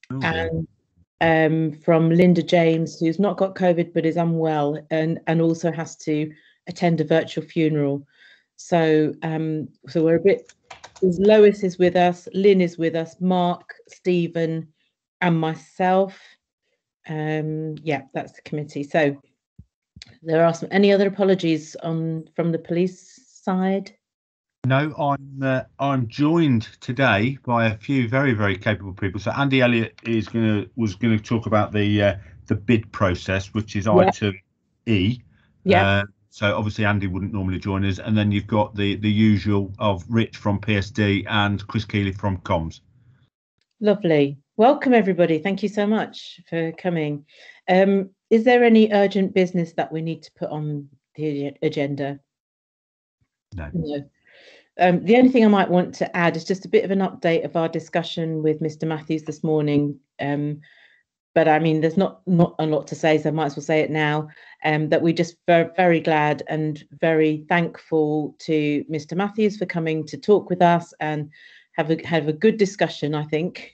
and from Linda James, who's not got COVID but is unwell and also has to attend a virtual funeral. So so we're a bit. Lois is with us, Lynn is with us, Mark, Stephen, and myself. Yeah, that's the committee. So there are any other apologies from the police side? No, I'm joined today by a few very, very capable people. So Andy Elliott was gonna talk about the bid process, which is item E. Yeah. So obviously Andy wouldn't normally join us, and then you've got the usual of Rich from PSD and Chris Keeley from Comms. Lovely. Welcome everybody. Thank you so much for coming. Is there any urgent business that we need to put on the agenda? No. The only thing I might want to add is just a bit of an update of our discussion with Mr. Matthews this morning. But I mean, there's not a lot to say, so I might as well say it now. That we're just very, very glad and very thankful to Mr. Matthews for coming to talk with us and have a good discussion, I think,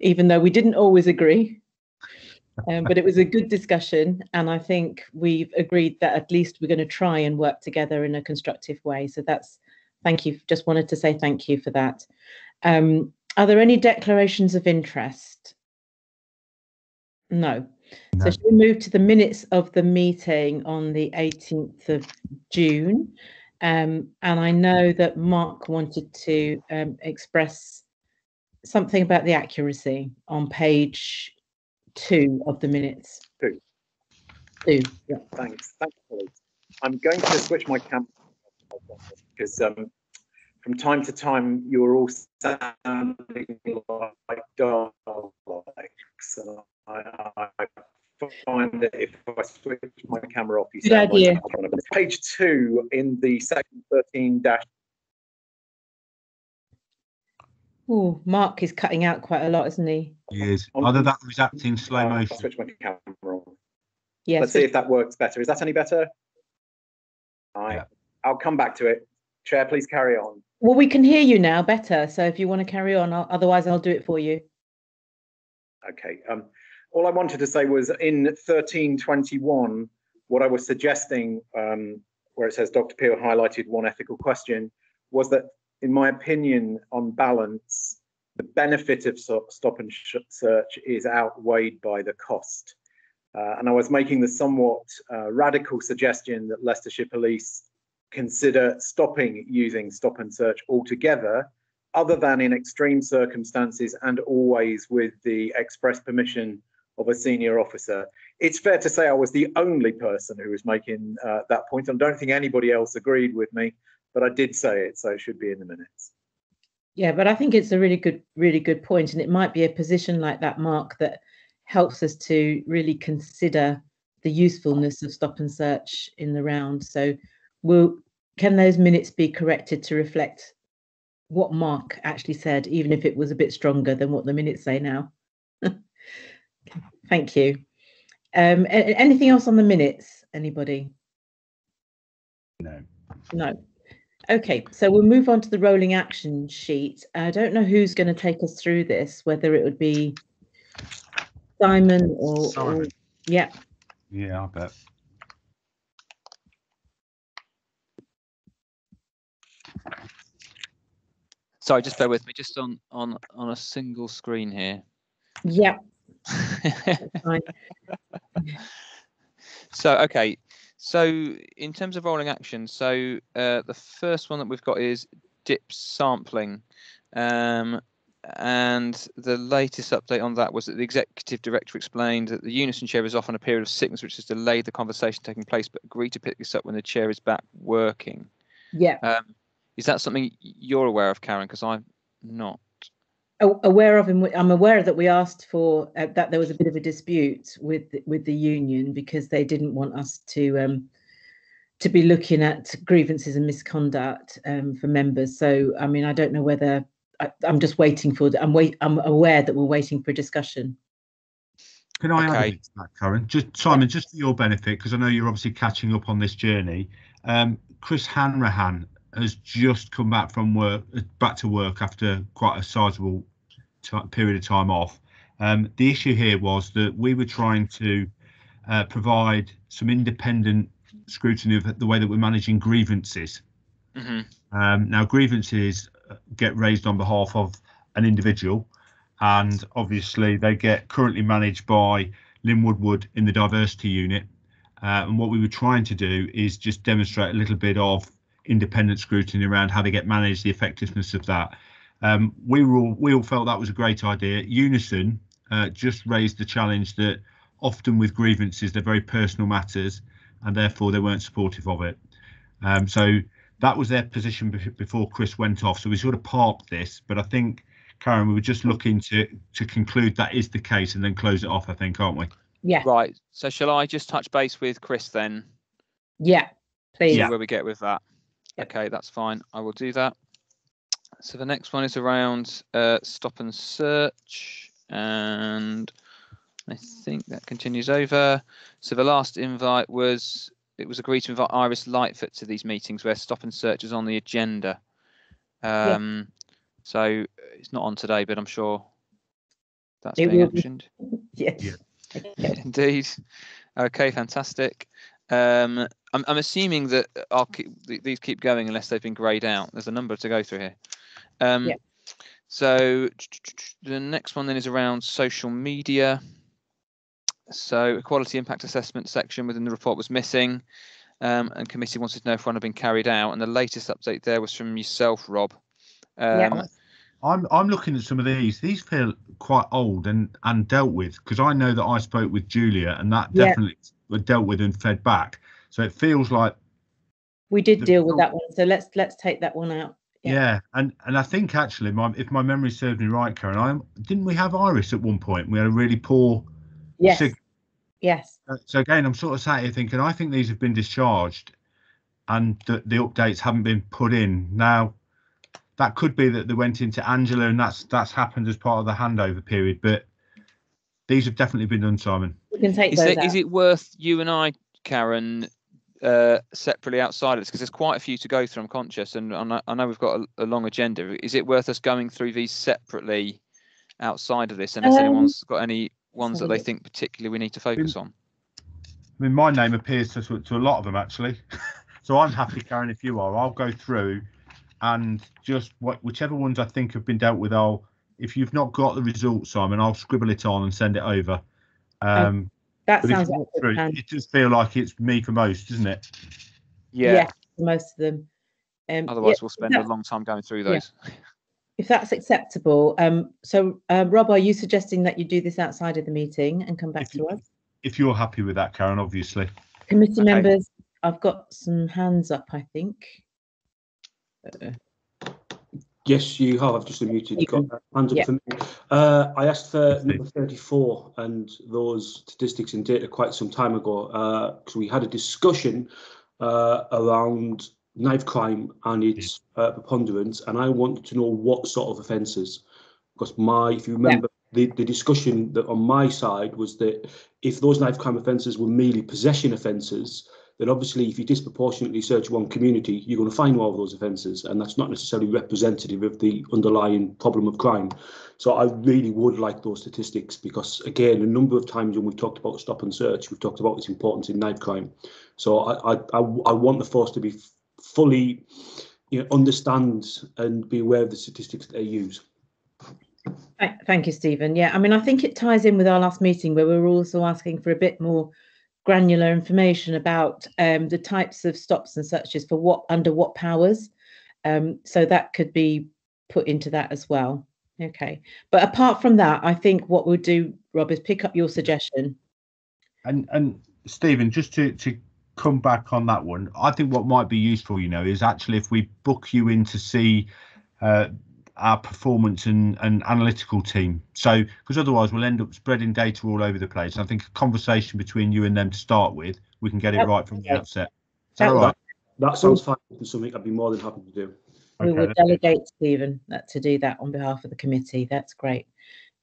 even though we didn't always agree. But it was a good discussion, and I think we've agreed that at least we're going to try and work together in a constructive way. So thank you. Just wanted to say thank you for that. Are there any declarations of interest? No. So should we move to the minutes of the meeting on the 18th of June? And I know that Mark wanted to express something about the accuracy on page 2 of the minutes. 2. Yeah. Thanks, Polly. I'm going to switch my camera because from time to time you're all sounding like Daleks, and I find that if I switch my camera off, you sound like page 2 in the section 13 dash. Oh, Mark is cutting out quite a lot, isn't he? He is. Either that or he's acting slow motion. I'll switch my camera on. Yeah. Let's see if that works better. Is that any better? Yeah. I'll come back to it. Chair, please carry on. Well, we can hear you now better. So if you want to carry on, otherwise I'll do it for you. Okay. All I wanted to say was in 1321, what I was suggesting, where it says Dr. Peel highlighted one ethical question, was that, in my opinion, on balance, the benefit of stop and search is outweighed by the cost. And I was making the somewhat radical suggestion that Leicestershire Police consider stopping using stop and search altogether, other than in extreme circumstances and always with the express permission of a senior officer. It's fair to say I was the only person who was making that point. I don't think anybody else agreed with me, but I did say it, so it should be in the minutes. Yeah, but I think it's a really good point, and it might be a position like that, Mark, that helps us to really consider the usefulness of stop and search in the round. So can those minutes be corrected to reflect what Mark actually said, even if it was a bit stronger than what the minutes say now? Thank you. Anything else on the minutes, anybody? No. Okay, so we'll move on to the rolling action sheet. I don't know who's going to take us through this, whether it would be Simon or yeah. Yeah, I bet. Sorry, just bear with me, just on a single screen here. Yeah. So, okay. So in terms of rolling action, so the first one that we've got is DIPS sampling. And the latest update on that was that the executive director explained that the unison chair is off on a period of sickness, which has delayed the conversation taking place, but agreed to pick this up when the chair is back working. Yeah. Is that something you're aware of, Karen? Because I'm not. Aware of him. I'm aware that we asked for that there was a bit of a dispute with the union because they didn't want us to be looking at grievances and misconduct for members. So I mean, I don't know whether I'm just waiting for. I'm aware that we're waiting for a discussion. Can I add a bit to that, Karen? Simon, just for your benefit, because I know you're obviously catching up on this journey. Chris Hanrahan has just come back to work after quite a sizable period of time off. The issue here was that we were trying to provide some independent scrutiny of the way that we're managing grievances. Now, grievances get raised on behalf of an individual, and obviously they get currently managed by Lynn Woodward in the diversity unit. And what we were trying to do is just demonstrate a little bit of independent scrutiny around how they get managed, the effectiveness of that. We all felt that was a great idea. Unison just raised the challenge that often with grievances, they're very personal matters, and therefore they weren't supportive of it. So that was their position before Chris went off. So we sort of parked this, but I think, Karen, we were just looking to conclude that is the case and then close it off, I think, aren't we? Yeah. Right. So shall I just touch base with Chris then? Yeah, please. See where we get with that. Okay, that's fine. I will do that. So the next one is around stop and search, and I think that continues over. So the last invite was, it was agreed to invite Iris Lightfoot to these meetings where stop and search is on the agenda. So it's not on today, but I'm sure that's being actioned. Yes. Indeed. Okay, fantastic. I'm assuming that these keep going unless they've been greyed out. There's a number to go through here. So the next one then is around social media. So equality impact assessment section within the report was missing, and committee wanted to know if one had been carried out. And the latest update there was from yourself, Rob. I'm looking at some of these. These feel quite old and dealt with, because I know that I spoke with Julia and that definitely was dealt with and fed back. So it feels like we did deal with that one. So let's take that one out. Yeah, and I think actually, if my memory serves me right, Karen, didn't we have Iris at one point? We had a really poor signal. Yes. So again, I'm sort of sat here thinking, I think these have been discharged, and the updates haven't been put in. Now, that could be that they went into Angela, and that's happened as part of the handover period. But these have definitely been done, Simon. We can take those out. Is it worth you and I, Karen, separately outside of this, because there's quite a few to go through, I'm conscious, and I know we've got a long agenda. Is it worth us going through these separately outside of this, unless anyone's got any ones that they think particularly we need to focus on? I mean, my name appears to a lot of them, actually. So I'm happy, Karen, if you are. I'll go through and just whichever ones I think have been dealt with, if you've not got the results, Simon, I'll scribble it on and send it over. That sounds like a good plan. It does feel like it's me for most, doesn't it? Yeah, most of them. Otherwise, we'll spend a long time going through those. If that's acceptable. So, Rob, are you suggesting that you do this outside of the meeting and come back to us? If you're happy with that, Karen, obviously. Committee members, I've got some hands up, I think. Yes, you have. I've just unmuted. Got hands up for me. I asked for number 34 and those statistics and data quite some time ago, because we had a discussion around knife crime and its preponderance, and I wanted to know what sort of offences. Because if you remember, the discussion that on my side was that if those knife crime offences were merely possession offences, then obviously if you disproportionately search one community, you're going to find more of those offences, and that's not necessarily representative of the underlying problem of crime. So I really would like those statistics, because again, a number of times when we've talked about stop and search, we've talked about its importance in knife crime. So I want the force to be fully, understand and be aware of the statistics that they use. Thank you, Stephen. Yeah, I mean, I think it ties in with our last meeting where we were also asking for a bit more granular information about the types of stops and searches for under what powers. So that could be put into that as well. Okay. But apart from that, I think what we'll do, Rob, is pick up your suggestion. And Stephen, just to come back on that one, I think what might be useful, is actually if we book you in to see our performance and analytical team. So, because otherwise we'll end up spreading data all over the place. And I think a conversation between you and them to start with, we can get it right from the outset. Is that all right? That sounds fine. It's something I'd be more than happy to do. We will delegate Stephen to do that on behalf of the committee. That's great.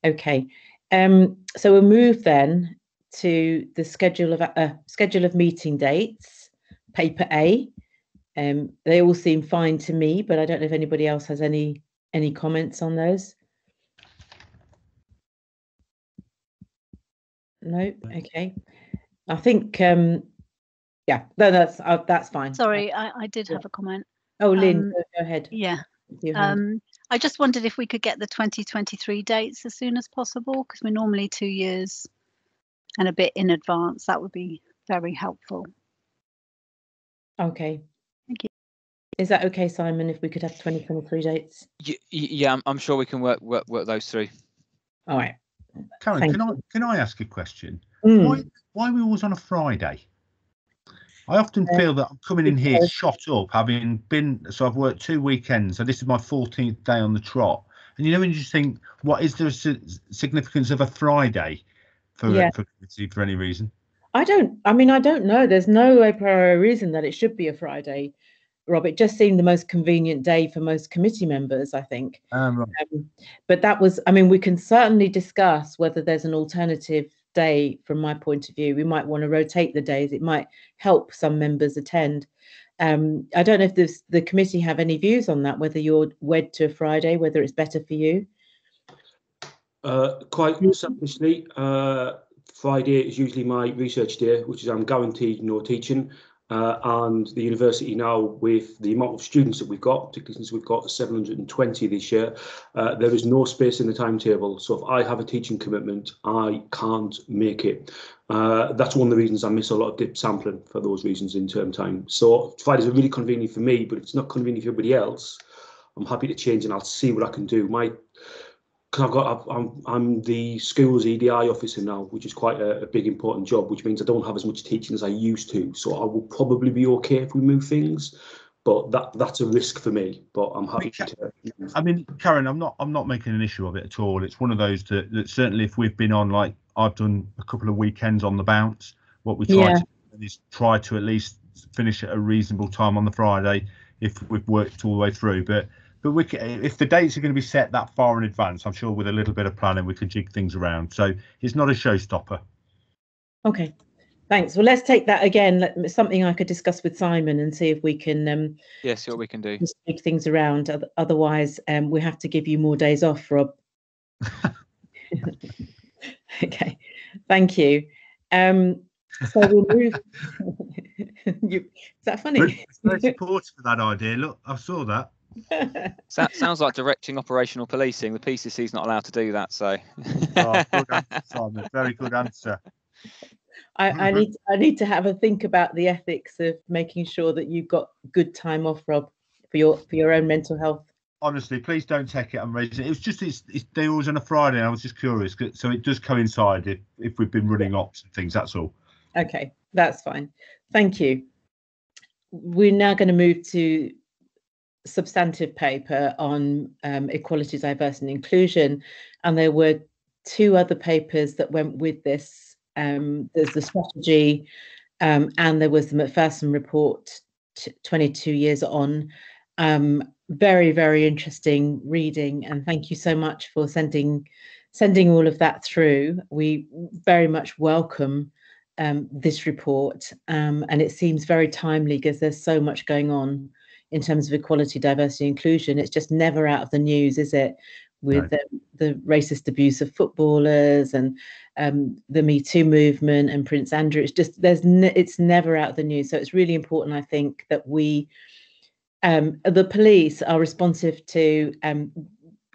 Okay. So we'll move then to the schedule of meeting dates, paper A. They all seem fine to me, but I don't know if anybody else has any comments on those. No. Okay. I think. Yeah. No, that's fine. Sorry, I did have a comment. Oh, Lynn, go ahead. Yeah. I just wondered if we could get the 2023 dates as soon as possible, because we're normally 2 years and a bit in advance. That would be very helpful. Okay. Thank you. Is that okay, Simon, if we could have 2023 dates? Yeah, I'm sure we can work those through. All right. Karen, can I ask a question? Mm. Why are we always on a Friday? I often feel that I'm coming in here shot up, having been, so I've worked 2 weekends, so this is my 14th day on the trot. And you know, when you just think, what is there a significance of a Friday for any reason? I don't know. There's no a priori reason that it should be a Friday, Rob. It just seemed the most convenient day for most committee members, I think. Right. But that was, I mean, we can certainly discuss whether there's an alternative day from my point of view. We might want to rotate the days. It might help some members attend. I don't know if the committee have any views on that, whether you're wed to a Friday, whether it's better for you. Quite selfishly, Friday is usually my research day, which is I'm guaranteed no teaching. And the university now, with the amount of students that we've got, particularly since we've got 720 this year, there is no space in the timetable. So if I have a teaching commitment, I can't make it. That's one of the reasons I miss a lot of dip sampling, for those reasons, in term time. So Fridays are really convenient for me, but if it's not convenient for everybody else, I'm happy to change and I'll see what I can do. Because I'm the school's EDI officer now, which is quite a big important job, which means I don't have as much teaching as I used to. So I will probably be okay if we move things, but that's a risk for me. But I'm happy to. I mean, Karen, I'm not making an issue of it at all. It's one of those that certainly, if we've been on, like I've done a couple of weekends on the bounce, what we try to do is try to at least finish at a reasonable time on the Friday if we've worked all the way through. But if the dates are going to be set that far in advance, I'm sure with a little bit of planning we can jig things around. So it's not a showstopper. Okay, thanks. Well, let's take that again. Something I could discuss with Simon and see if we can. See what we can do. Just jig things around. Otherwise, we have to give you more days off, Rob. Okay, thank you. So we'll move. Is that funny? Very supportive of that idea. Look, I saw that. Sounds like directing operational policing. The PCC is not allowed to do that, so. Good answer, Simon. Very good answer. I need to have a think about the ethics of making sure that you've got good time off, Rob, for your own mental health. Honestly, please don't take it unreasonable. It was just they always on a Friday, and I was just curious, so it does coincide if we've been running ops and things. That's all. Okay, that's fine. Thank you. We're now going to move to substantive paper on equality, diversity and inclusion, and there were 2 other papers that went with this. There's the strategy and there was the Macpherson report 22 years on. Very, very interesting reading, and thank you so much for sending all of that through. We very much welcome this report, and it seems very timely because there's so much going on in terms of equality, diversity, inclusion. It's just never out of the news, is it? With the racist abuse of footballers and the Me Too movement and Prince Andrew. It's just it's never out of the news. So it's really important, I think, that we, the police, are responsive to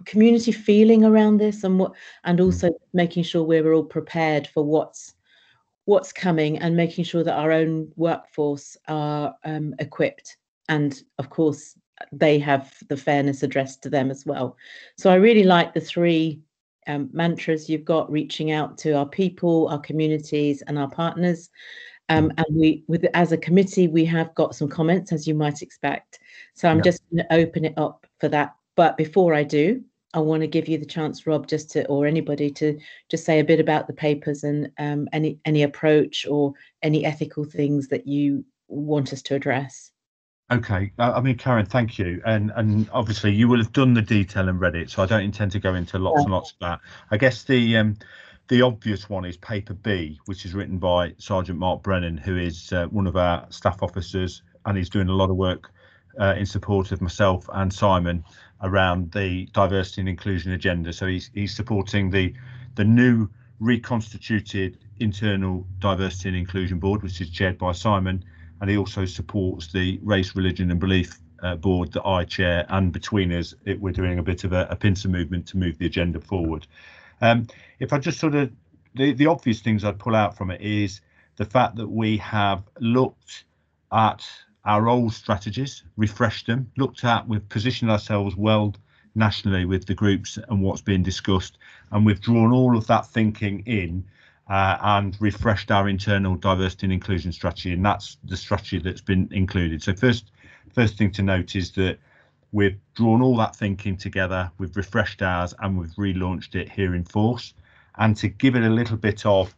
community feeling around this, and also making sure we're all prepared for what's coming, and making sure that our own workforce are equipped. And of course, they have the fairness addressed to them as well. So I really like the 3 mantras you've got: reaching out to our people, our communities, and our partners. And as a committee, we have got some comments, as you might expect. So I'm just going to open it up for that. But before I do, I want to give you the chance, Rob, or anybody, to just say a bit about the papers and any approach or any ethical things that you want us to address. Okay, I mean, Karen, thank you, and obviously you will have done the detail and read it, so I don't intend to go into lots and lots of that. I guess the obvious one is paper B, which is written by Sergeant Mark Brennan, who is one of our staff officers, and he's doing a lot of work in support of myself and Simon around the diversity and inclusion agenda. So he's supporting the new reconstituted Internal Diversity and Inclusion Board, which is chaired by Simon, and he also supports the Race, Religion and Belief board that I chair, and between us we're doing a bit of a pincer movement to move the agenda forward. If I just sort of, the obvious things I'd pull out from it is the fact that we have looked at our old strategies, refreshed them, we've positioned ourselves well nationally with the groups and what's being discussed, and we've drawn all of that thinking in and refreshed our internal diversity and inclusion strategy, and that's the strategy that's been included. So first thing to note is that we've drawn all that thinking together, we've refreshed ours, and we've relaunched it here in force. And to give it a little bit of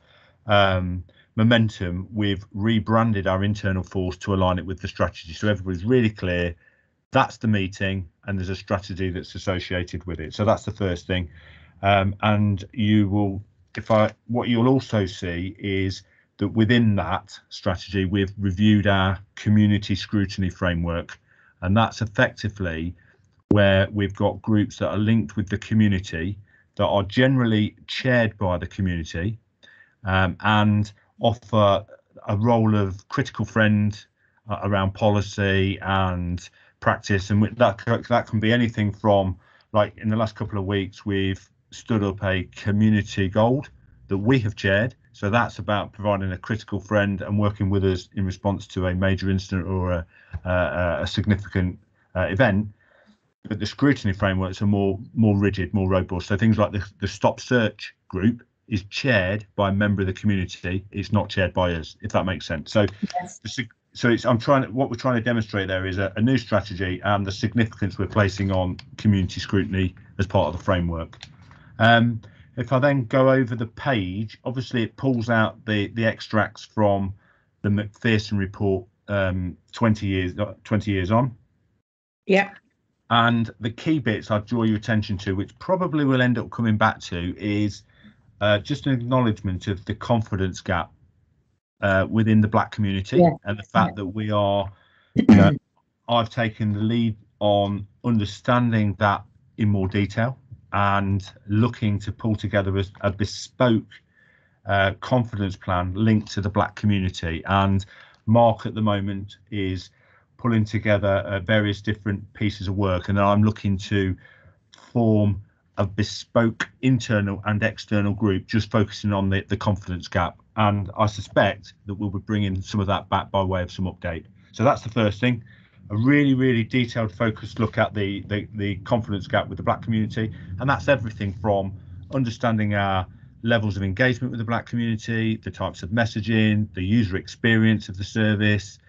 momentum, we've rebranded our internal force to align it with the strategy, so everybody's really clear that's the meeting and there's a strategy that's associated with it. So that's the first thing. And you will, what you'll also see is that within that strategy we've reviewed our community scrutiny framework, and that's effectively where we've got groups that are linked with the community, that are generally chaired by the community, and offer a role of critical friend around policy and practice. And that can be anything from, like in the last couple of weeks we've stood up a community gold that we have chaired, so that's about providing a critical friend and working with us in response to a major incident or a significant event. But the scrutiny frameworks are more rigid, more robust. So things like the Stop Search group is chaired by a member of the community. It's not chaired by us, if that makes sense. So Yes. What we're trying to demonstrate there is a new strategy and the significance we're placing on community scrutiny as part of the framework. If I then go over the page, obviously it pulls out the extracts from the Macpherson report 20 years on. Yeah. And the key bits I'd draw your attention to, which probably we'll end up coming back to, is just an acknowledgement of the confidence gap within the Black community, and the fact that we are, I've taken the lead on understanding that in more detail and looking to pull together a bespoke confidence plan linked to the Black community. And Mark at the moment is pulling together various different pieces of work, and I'm looking to form a bespoke internal and external group just focusing on the confidence gap, and I suspect that we'll be bringing some of that back by way of some update. So that's the first thing, a really detailed focused look at the confidence gap with the Black community, and that's everything from understanding our levels of engagement with the Black community, the types of messaging, the user experience of the service,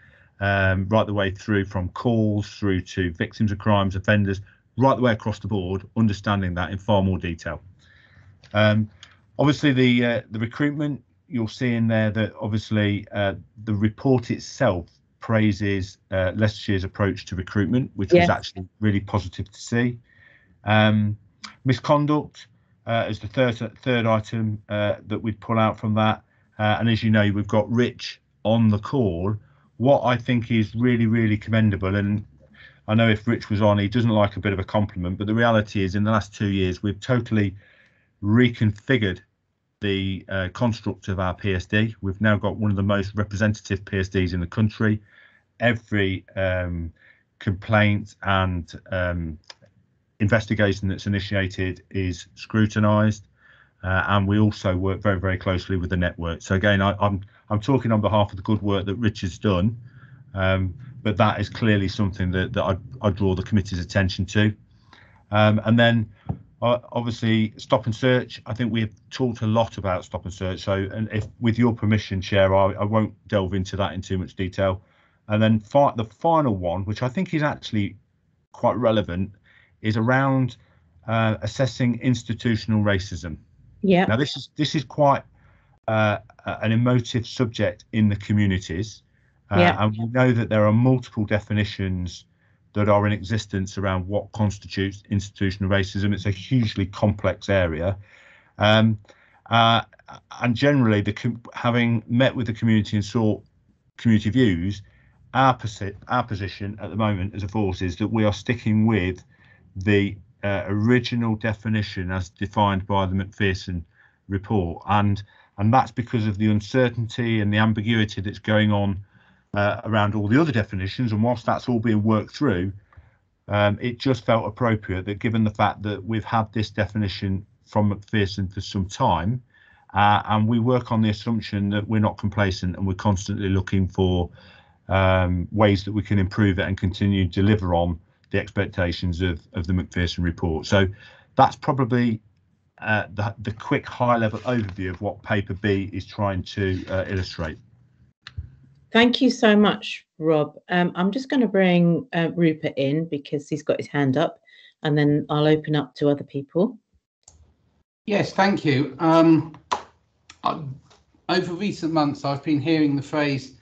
right the way through from calls through to victims of crimes, offenders, right the way across the board, understanding that in far more detail. Obviously the recruitment, you'll see in there that obviously the report itself praises Leicestershire's approach to recruitment, which was actually really positive to see. Misconduct is the third item that we'd pull out from that, and as you know, we've got Rich on the call. What I think is really commendable, and I know if Rich was on, he doesn't like a bit of a compliment, but the reality is in the last 2 years we've totally reconfigured the construct of our PSD. We've now got one of the most representative PSDs in the country. Every complaint and investigation that's initiated is scrutinised, and we also work very closely with the network. So again, I'm talking on behalf of the good work that Richard's done, but that is clearly something that I draw the committee's attention to. And then obviously Stop and Search, I think we've talked a lot about Stop and Search, so, and if with your permission, Chair, I won't delve into that in too much detail. And then the final one, which I think is actually quite relevant, is around assessing institutional racism. Yeah. Now this is quite an emotive subject in the communities, and we know that there are multiple definitions that are in existence around what constitutes institutional racism. It's a hugely complex area, and generally, having met with the community and sought community views, our position at the moment as a force is that we are sticking with the original definition as defined by the Macpherson report, and that's because of the uncertainty and the ambiguity that's going on around all the other definitions. And whilst that's all being worked through, it just felt appropriate that, given the fact that we've had this definition from Macpherson for some time, and we work on the assumption that we're not complacent and we're constantly looking for ways that we can improve it and continue to deliver on the expectations of the Macpherson report. So that's probably the quick high-level overview of what paper B is trying to illustrate. Thank you so much, Rob. I'm just going to bring Rupert in because he's got his hand up, and then I'll open up to other people. Yes, thank you. Over recent months, I've been hearing the phrase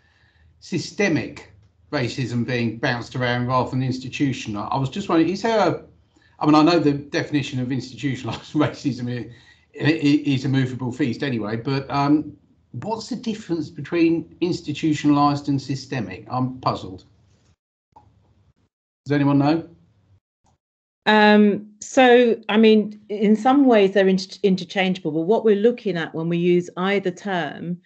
systemic racism being bounced around rather than institutional. I was just wondering, is there I know the definition of institutionalized racism is a movable feast anyway, but what's the difference between institutionalized and systemic? I'm puzzled. Does anyone know? So, I mean, in some ways they're interchangeable, but what we're looking at when we use either term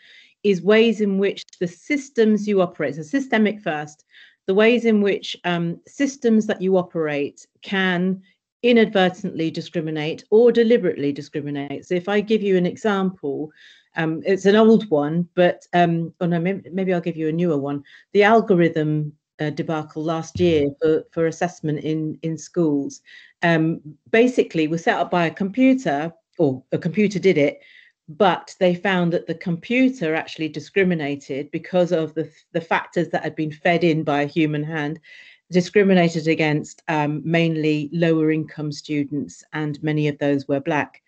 is ways in which the systems you operate, so systemic first, the ways in which systems that you operate can inadvertently discriminate or deliberately discriminate. So if I give you an example, it's an old one, but maybe I'll give you a newer one. The algorithm debacle last year for assessment in schools basically was set up by a computer, or a computer did it, but they found that the computer actually discriminated because of the factors that had been fed in by a human hand, discriminated against mainly lower income students, and many of those were Black.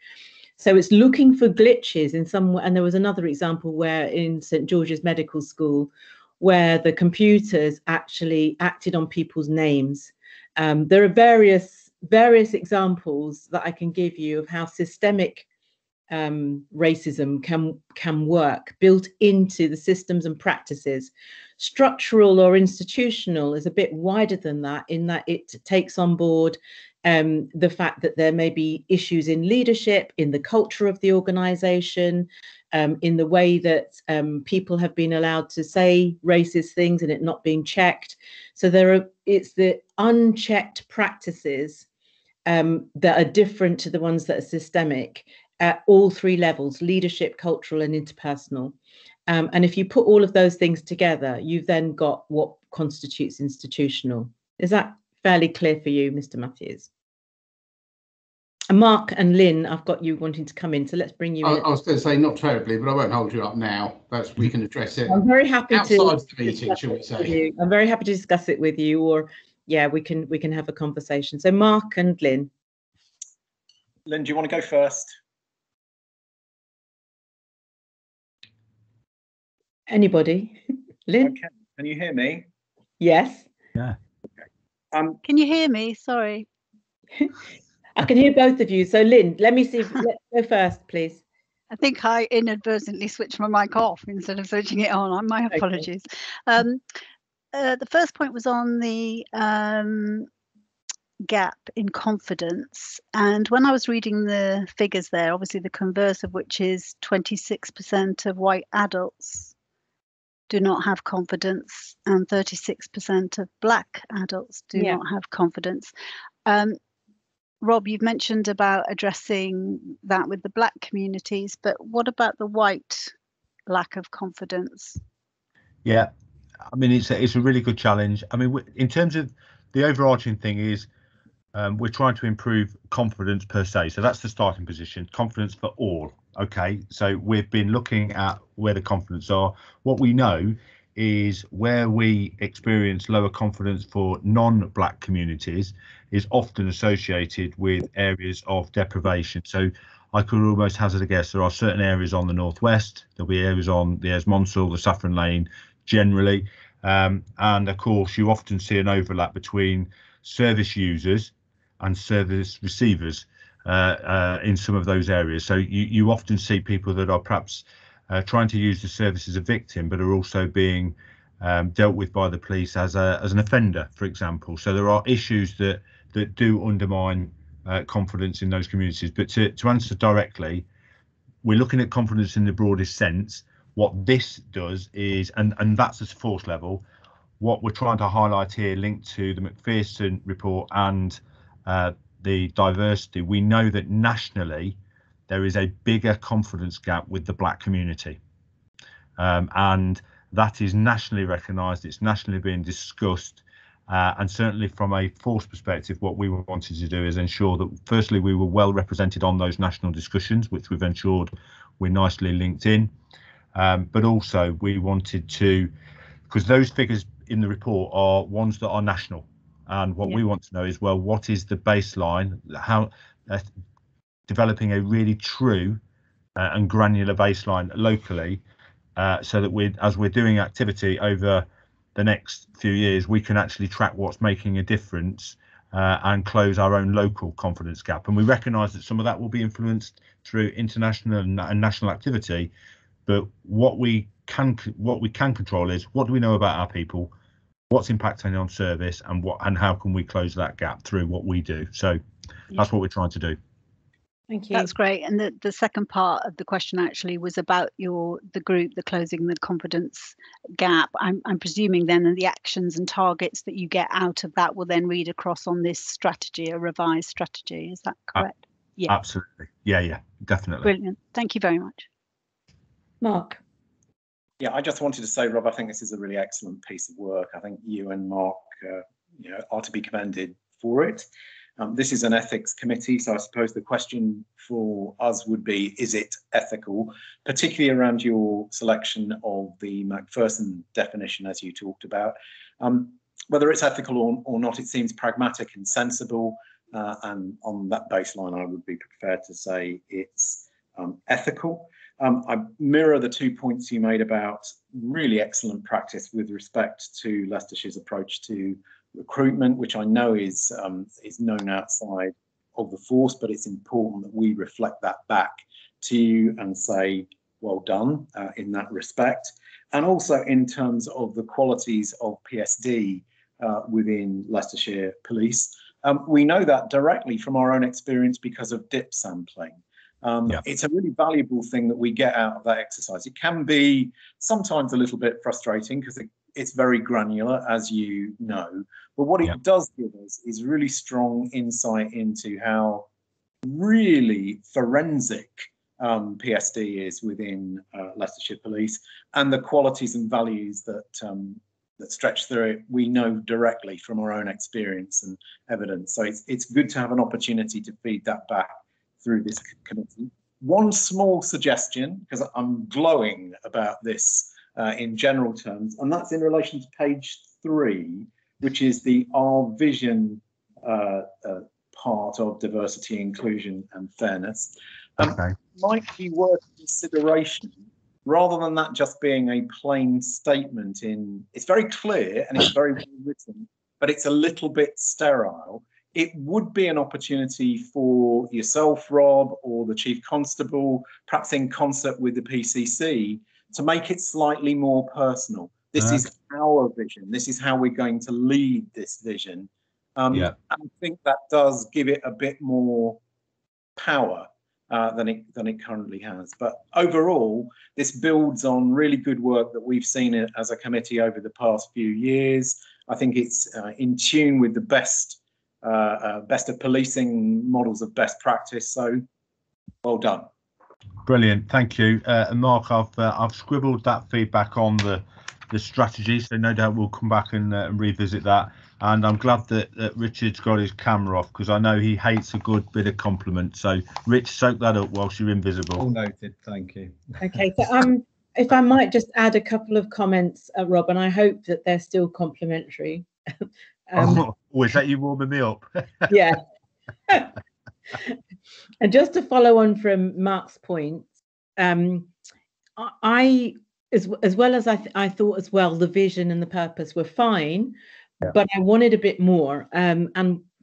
So it's looking for glitches in some way. And there was another example where in St. George's Medical School, where the computers actually acted on people's names. There are various examples that I can give you of how systemic racism can work, built into the systems and practices. Structural or institutional is a bit wider than that, in that it takes on board the fact that there may be issues in leadership, in the culture of the organization, in the way that people have been allowed to say racist things and it not being checked. So it's the unchecked practices that are different to the ones that are systemic at all three levels: leadership, cultural, and interpersonal. And if you put all of those things together, you've then got what constitutes institutional. Is that fairly clear for you, Mr. Matthews? And Mark and Lynn, I've got you wanting to come in, so let's bring you in. I was going to say not terribly, but I won't hold you up now. We can address it. I'm very happy outside the meeting, shall we say? I'm very happy to discuss it with you, or yeah, we can have a conversation. So Mark and Lynn. Lynn, do you want to go first? Anybody? Lynn? Okay. Can you hear me? Yes. Yeah. Okay. Can you hear me? Sorry. I can hear both of you. So Lynn, let me see. Let's go first, please. I think I inadvertently switched my mic off instead of switching it on. My apologies. Okay. The first point was on the gap in confidence. And when I was reading the figures there, obviously the converse of which is 26% of white adults do not have confidence and 36% of Black adults do not have confidence. Rob, you've mentioned about addressing that with the Black communities, but what about the white lack of confidence? Yeah, I mean, it's a really good challenge. I mean, in terms of the overarching thing is we're trying to improve confidence per se. So that's the starting position, confidence for all. OK, so we've been looking at where the confidence are. What we know is where we experience lower confidence for non-Black communities is often associated with areas of deprivation. So I could almost hazard a guess there are certain areas on the northwest, there'll be areas on the Esmonsal, the Saffron Lane generally, and of course you often see an overlap between service users and service receivers in some of those areas. So you often see people that are perhaps trying to use the service as a victim, but are also being dealt with by the police as an offender, for example. So there are issues that do undermine confidence in those communities. But to answer directly, we're looking at confidence in the broadest sense. What this does is, and that's at force level, what we're trying to highlight here, linked to the McPherson report and the diversity, we know that nationally there is a bigger confidence gap with the black community, and that is nationally recognised, it's nationally being discussed, and certainly from a force perspective, what we wanted to do is ensure that firstly we were well represented on those national discussions, which we've ensured we're nicely linked in, but also we wanted to, because those figures in the report are ones that are national, and what we want to know is, well, what is the baseline, how developing a really true and granular baseline locally, so that as we're doing activity over the next few years, we can actually track what's making a difference and close our own local confidence gap. And we recognise that some of that will be influenced through international and national activity, but what we can control is, what do we know about our people, what's impacting on service, and how can we close that gap through what we do. So that's what we're trying to do. Thank you. That's great. And the second part of the question actually was about the group, the closing the confidence gap. I'm presuming then that the actions and targets that you get out of that will then read across on this strategy, a revised strategy. Is that correct? Yeah. Absolutely. Yeah, definitely. Brilliant. Thank you very much. Mark. Yeah, I just wanted to say, Rob, I think this is a really excellent piece of work. I think you and Mark are to be commended for it. This is an ethics committee, so I suppose the question for us would be, is it ethical, particularly around your selection of the McPherson definition, as you talked about. Whether it's ethical or not, it seems pragmatic and sensible, and on that baseline, I would be prepared to say it's ethical. I mirror the 2 points you made about really excellent practice with respect to Leicestershire's approach to recruitment, which I know is known outside of the force, but it's important that we reflect that back to you and say, well done in that respect. And also in terms of the qualities of PSD within Leicestershire Police. We know that directly from our own experience because of dip sampling. It's a really valuable thing that we get out of that exercise. It can be sometimes a little bit frustrating because it's very granular, as you know, but what it does give us is really strong insight into how really forensic PSD is within Leicestershire Police, and the qualities and values that stretch through it, we know directly from our own experience and evidence. So it's good to have an opportunity to feed that back through this committee. One small suggestion, because I'm glowing about this in general terms, and that's in relation to page 3, which is the Our Vision part of diversity, inclusion and fairness. Might be worth consideration, rather than that just being a plain statement it's very clear and it's very well written, but it's a little bit sterile. It would be an opportunity for yourself, Rob, or the Chief Constable, perhaps in concert with the PCC, to make it slightly more personal. This is our vision. This is how we're going to lead this vision. And I think that does give it a bit more power than it currently has. But overall, this builds on really good work that we've seen as a committee over the past few years. I think it's in tune with the best of policing models of best practice. So, well done. Brilliant, thank you. And Mark, I've scribbled that feedback on the strategy, so no doubt we'll come back and revisit that. And I'm glad that Richard's got his camera off, because I know he hates a good bit of compliment. So, Rich, soak that up whilst you're invisible. All noted, thank you. Okay, so if I might just add a couple of comments, Rob, and I hope that they're still complimentary. Is that you warming me up? Yeah. And just to follow on from Mark's point, I as well as I thought as well, the vision and the purpose were fine, but I wanted a bit more. And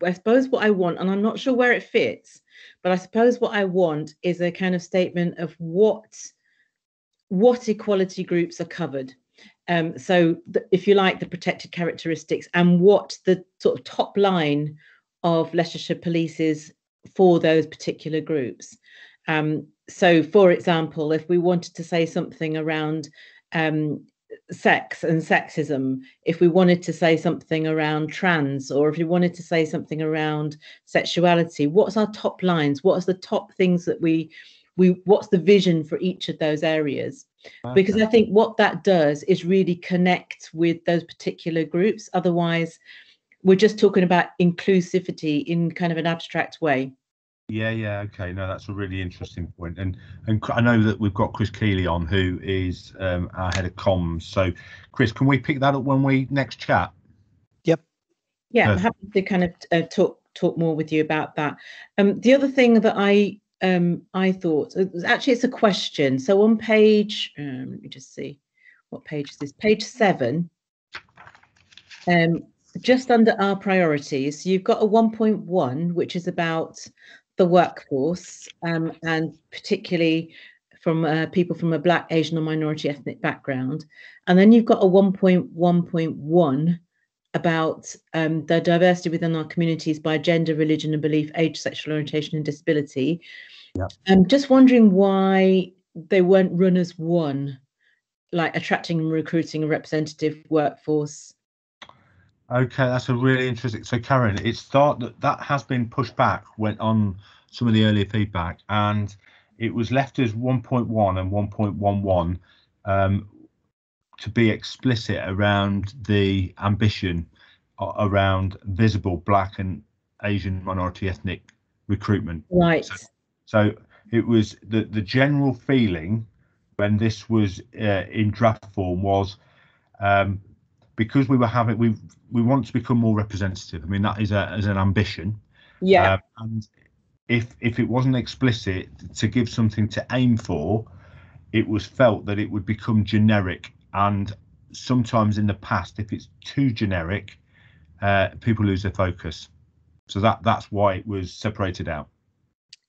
I suppose what I want, and I'm not sure where it fits, but I suppose what I want is a kind of statement of what equality groups are covered. So if you like, the protected characteristics, and what the sort of top line of Leicestershire Police is for those particular groups. so, for example, if we wanted to say something around sex and sexism, if we wanted to say something around trans, or if we wanted to say something around sexuality, what's our top lines? What's the top things that we what's the vision for each of those areas? Because I think what that does is really connect with those particular groups. Otherwise, we're just talking about inclusivity in kind of an abstract way. Yeah, okay. No, that's a really interesting point. And I know that we've got Chris Keeley on, who is our head of comms. So, Chris, can we pick that up when we next chat? Yep. Yeah, perfect. I'm happy to kind of talk more with you about that. The other thing that I thought, actually, it's a question. So on page, let me just see, what page is this? Page 7. Just under our priorities, you've got a 1.1, which is about the workforce, and particularly from people from a Black, Asian, or minority ethnic background. And then you've got a 1.1.1 about the diversity within our communities by gender, religion and belief, age, sexual orientation and disability. Yeah. I'm just wondering why they weren't run as one, like attracting and recruiting a representative workforce. Okay, that's a really interesting. So, Karen, it's thought that has been pushed back, went on some of the earlier feedback, and it was left as 1.1 and 1.11 to be explicit around the ambition around visible Black and Asian minority ethnic recruitment. Right. So it was the general feeling when this was in draft form was because we want to become more representative. I mean, that is an ambition. Yeah. And if it wasn't explicit to give something to aim for, it was felt that it would become generic. And sometimes in the past, if it's too generic, people lose their focus. So that's why it was separated out.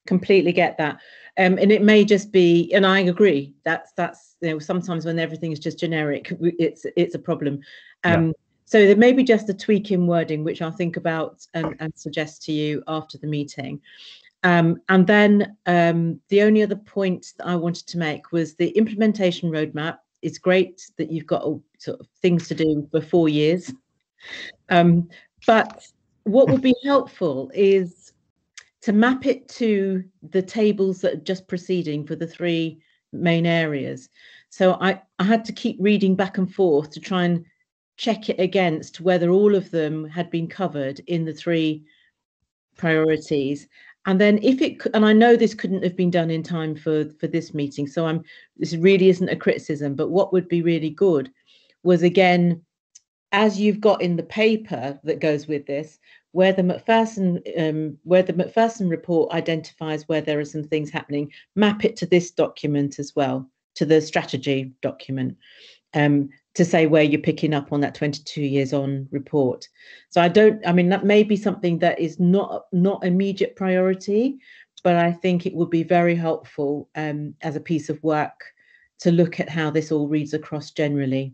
Completely get that. And it may just be, and I agree, that's sometimes when everything is just generic, it's a problem. So there may be just a tweak in wording, which I'll think about and suggest to you after the meeting. And then the only other point that I wanted to make was the implementation roadmap. It's great that you've got sort of things to do for 4 years. But what would be helpful is to map it to the tables that are just proceeding for the 3 main areas. So I had to keep reading back and forth to try and check it against whether all of them had been covered in the 3 priorities. And then and I know this couldn't have been done in time for this meeting, so this really isn't a criticism, but what would be really good was, again, as you've got in the paper that goes with this, where the Macpherson report identifies where there are some things happening, map it to this document as well, to the strategy document, to say where you're picking up on that 22 years on report. So that may be something that is not immediate priority, but I think it would be very helpful as a piece of work to look at how this all reads across generally.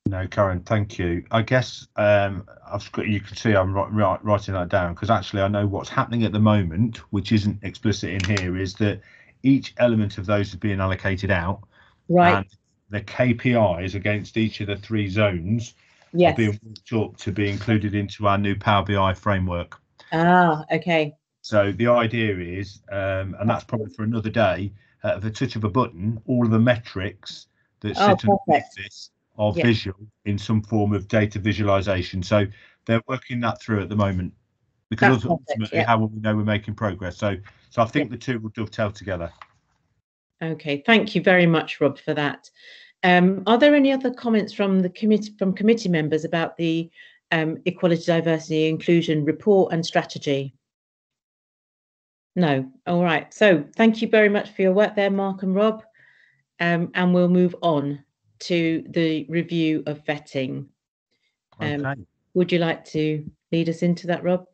No, Karen, thank you. I guess you can see I'm writing that down, because actually I know what's happening at the moment, which isn't explicit in here, is that each element of those is being allocated out. Right. And the KPIs against each of the 3 zones are being worked up to be included into our new Power BI framework. Okay. So the idea is, and that's probably for another day, at the touch of a button, all of the metrics that sit underneath this are visual in some form of data visualization. So they're working that through at the moment, because ultimately, how will we know we're making progress? So I think the 2 will dovetail together. Okay, thank you very much, Rob, for that. Are there any other comments from the committee members about the Equality, Diversity, Inclusion report and strategy? No. All right. So thank you very much for your work there, Mark and Rob. And we'll move on to the review of vetting. Okay. Would you like to lead us into that, Rob?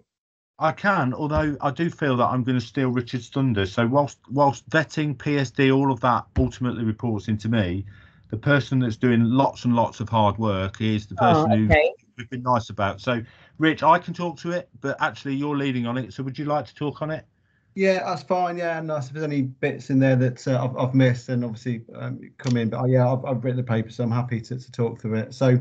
I can, although I do feel that I'm going to steal Richard's thunder. So whilst vetting, PSD, all of that ultimately reports into me, the person that's doing lots and lots of hard work is the person who we've been nice about. So, Rich, I can talk to it, but actually you're leading on it. So would you like to talk on it? Yeah, that's fine. Yeah, and if there's any bits in there that I've missed, then obviously come in. But yeah, I've written the paper, so I'm happy to talk through it. So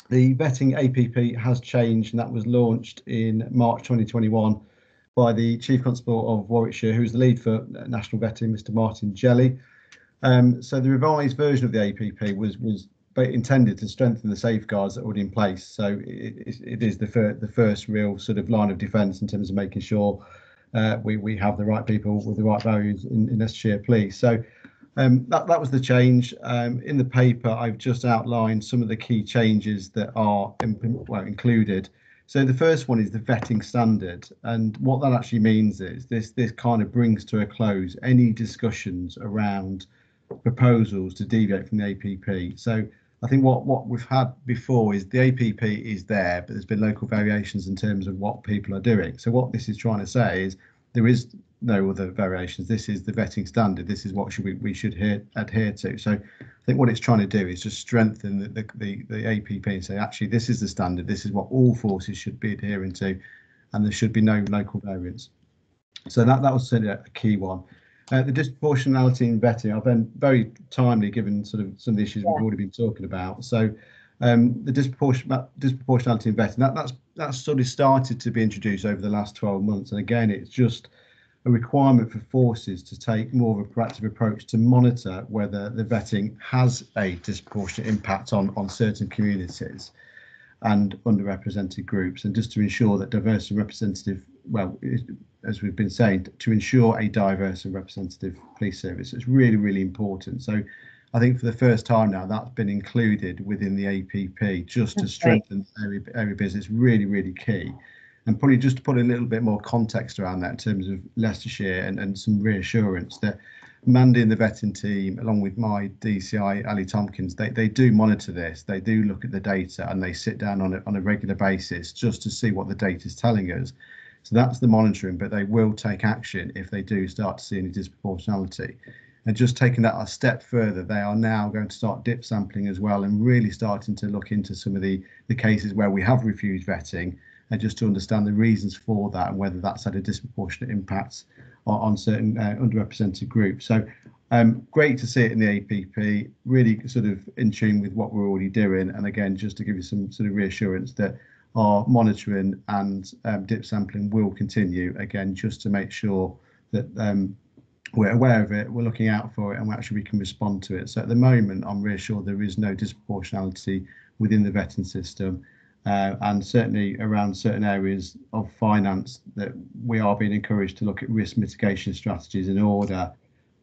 the vetting APP has changed, and that was launched in March 2021 by the Chief Constable of Warwickshire, who's the lead for national vetting, Mr. Martin Jelly. So the revised version of the APP was intended to strengthen the safeguards that are already in place. So it is the first real sort of line of defence in terms of making sure we have the right people with the right values in Leicestershire Police. So that was the change. In the paper, I've just outlined some of the key changes that are included. So the first one is the vetting standard, and what that actually means is this kind of brings to a close any discussions around proposals to deviate from the APP. So I think what we've had before is the APP is there, but there's been local variations in terms of what people are doing. So what this is trying to say is there is no other variations. This is the vetting standard. This is what we should adhere to. So I think what it's trying to do is just strengthen the APP and say, actually, this is the standard. This is what all forces should be adhering to, and there should be no local variance. So that was certainly a key one. The disproportionality in vetting, I've been very timely given sort of some of the issues we've already been talking about. So the disproportionality in vetting, that's sort of started to be introduced over the last 12 months. And again, it's just a requirement for forces to take more of a proactive approach to monitor whether the vetting has a disproportionate impact on certain communities and underrepresented groups, and just to ensure that diverse and representative, well, as we've been saying, to ensure a diverse and representative police service is really, really important. So I think for the first time now, that's been included within the APP just to strengthen area business, really, really key. And probably just to put a little bit more context around that in terms of Leicestershire and some reassurance that Mandy and the vetting team, along with my DCI, Ali Tompkins, they do monitor this. They do look at the data and they sit down on a regular basis just to see what the data is telling us. So that's the monitoring, but they will take action if they do start to see any disproportionality. And just taking that a step further, they are now going to start dip sampling as well and really starting to look into some of the cases where we have refused vetting, and just to understand the reasons for that and whether that's had a disproportionate impact on certain underrepresented groups. So great to see it in the APP, really sort of in tune with what we're already doing. And again, just to give you some sort of reassurance that our monitoring and dip sampling will continue, again, just to make sure that we're aware of it, we're looking out for it, and we can respond to it. So at the moment, I'm reassured there is no disproportionality within the vetting system. And certainly around certain areas of finance that we are being encouraged to look at risk mitigation strategies in order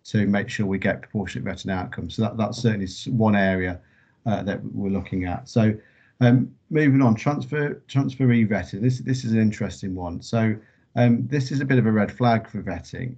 to make sure we get proportionate vetting outcomes. So that's certainly one area that we're looking at. So moving on, transferee vetting. This is an interesting one. So this is a bit of a red flag for vetting.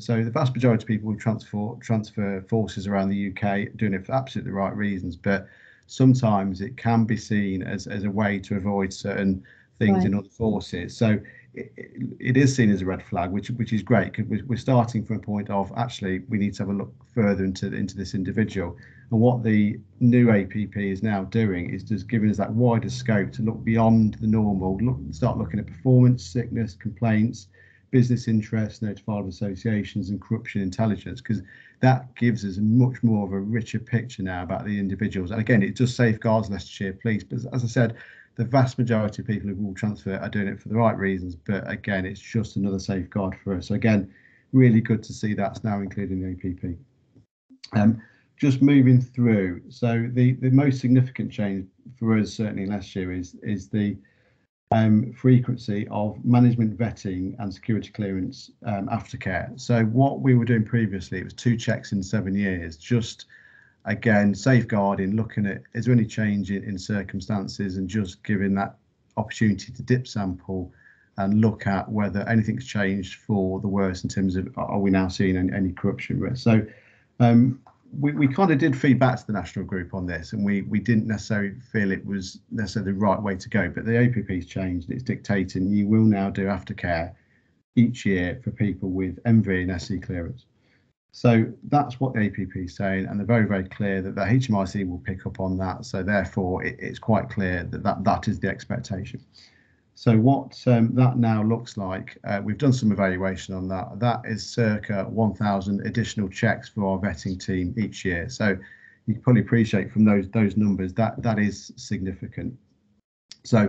So the vast majority of people who transfer forces around the UK are doing it for absolutely the right reasons, but sometimes it can be seen as a way to avoid certain things in other forces. So it is seen as a red flag, which is great, because we're starting from a point of actually we need to have a look further into this individual. And what the new APP is now doing is just giving us that wider scope to look beyond the normal, start looking at performance, sickness, complaints, business interests, notified associations, and corruption intelligence, because that gives us much more of a richer picture now about the individuals. And again, it just safeguards Leicestershire Police. But as I said, the vast majority of people who will transfer are doing it for the right reasons. But again, it's just another safeguard for us. So again, really good to see that's now included in the APP. Just moving through. So the most significant change for us, certainly in Leicestershire, is the frequency of management vetting and security clearance aftercare. So what we were doing previously, it was 2 checks in 7 years, just again safeguarding, looking at is there any change in circumstances, and just giving that opportunity to dip sample and look at whether anything's changed for the worse in terms of are we now seeing any corruption risk. So we kind of did feedback to the national group on this, and we didn't necessarily feel it was necessarily the right way to go, but the APP's changed and it's dictating you will now do aftercare each year for people with MV and SC clearance. So that's what the APP is saying, and they're very, very clear that the HMRC will pick up on that. So therefore it's quite clear that is the expectation. So what that now looks like, we've done some evaluation on that. That is circa 1,000 additional checks for our vetting team each year. So you can probably appreciate from those numbers that is significant. So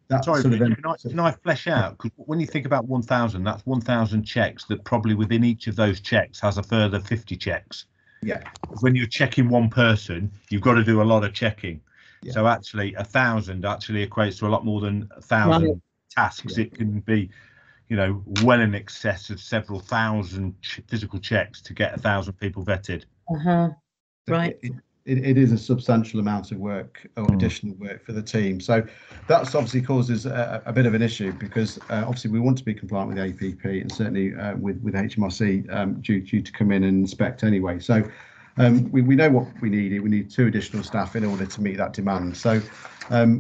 that Sorry, sort of can I flesh out? Because when you think about 1,000, that's 1,000 checks that probably within each of those checks has a further 50 checks. Yeah. When you're checking one person, you've got to do a lot of checking. Yeah. So actually 1,000 actually equates to a lot more than 1,000 tasks. Yeah. It can be, you know, well in excess of several thousand physical checks to get 1,000 people vetted. Right. It is a substantial amount of work or additional work for the team. So that's obviously causes a bit of an issue because obviously we want to be compliant with the APP and certainly with HMRC due to come in and inspect anyway. So we know what we need. We need 2 additional staff in order to meet that demand. So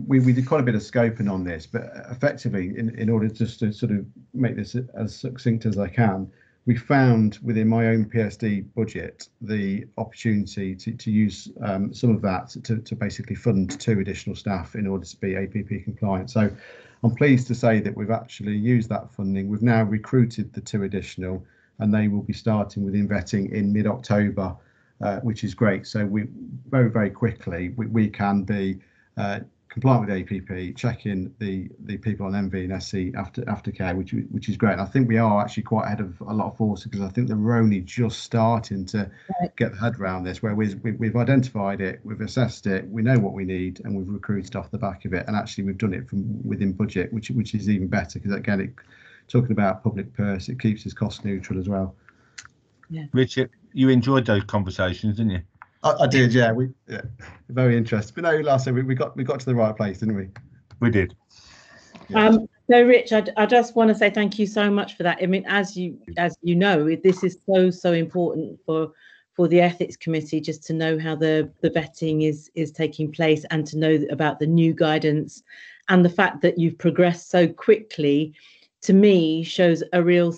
we did quite a bit of scoping on this, but effectively in order just to sort of make this as succinct as I can, we found within my own PSD budget the opportunity to use some of that to basically fund 2 additional staff in order to be APP compliant. So I'm pleased to say that we've actually used that funding. We've now recruited the 2 additional and they will be starting within vetting in mid-October, which is great. So we very, very quickly, we can be compliant with APP, checking the people on MV and SC aftercare, which is great. And I think we are actually quite ahead of a lot of forces because I think we're only just starting to get the head around this, where we've identified it, we've assessed it, we know what we need, and we've recruited off the back of it. And actually, we've done it from within budget, which is even better because again, talking about public purse, it keeps us cost neutral as well. Yeah. Richard, you enjoyed those conversations, didn't you? I did, yeah. Very interesting. But no, last we got to the right place, didn't we? We did. Yeah. So, Rich, I just want to say thank you so much for that. I mean, as you know, this is so important for the ethics committee just to know how the vetting is taking place and to know about the new guidance, and the fact that you've progressed so quickly, to me, shows a real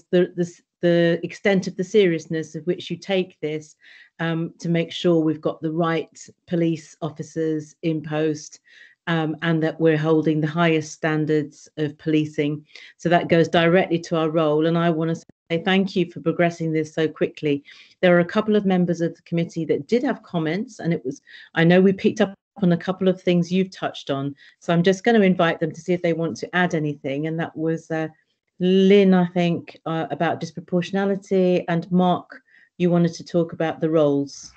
the extent of the seriousness of which you take this. To make sure we've got the right police officers in post and that we're holding the highest standards of policing. So that goes directly to our role. And I want to say thank you for progressing this so quickly. There are a couple of members of the committee that did have comments, and I know we picked up on a couple of things you've touched on. So I'm just going to invite them to see if they want to add anything. And that was Lynn, I think, about disproportionality, and Mark, you wanted to talk about the roles.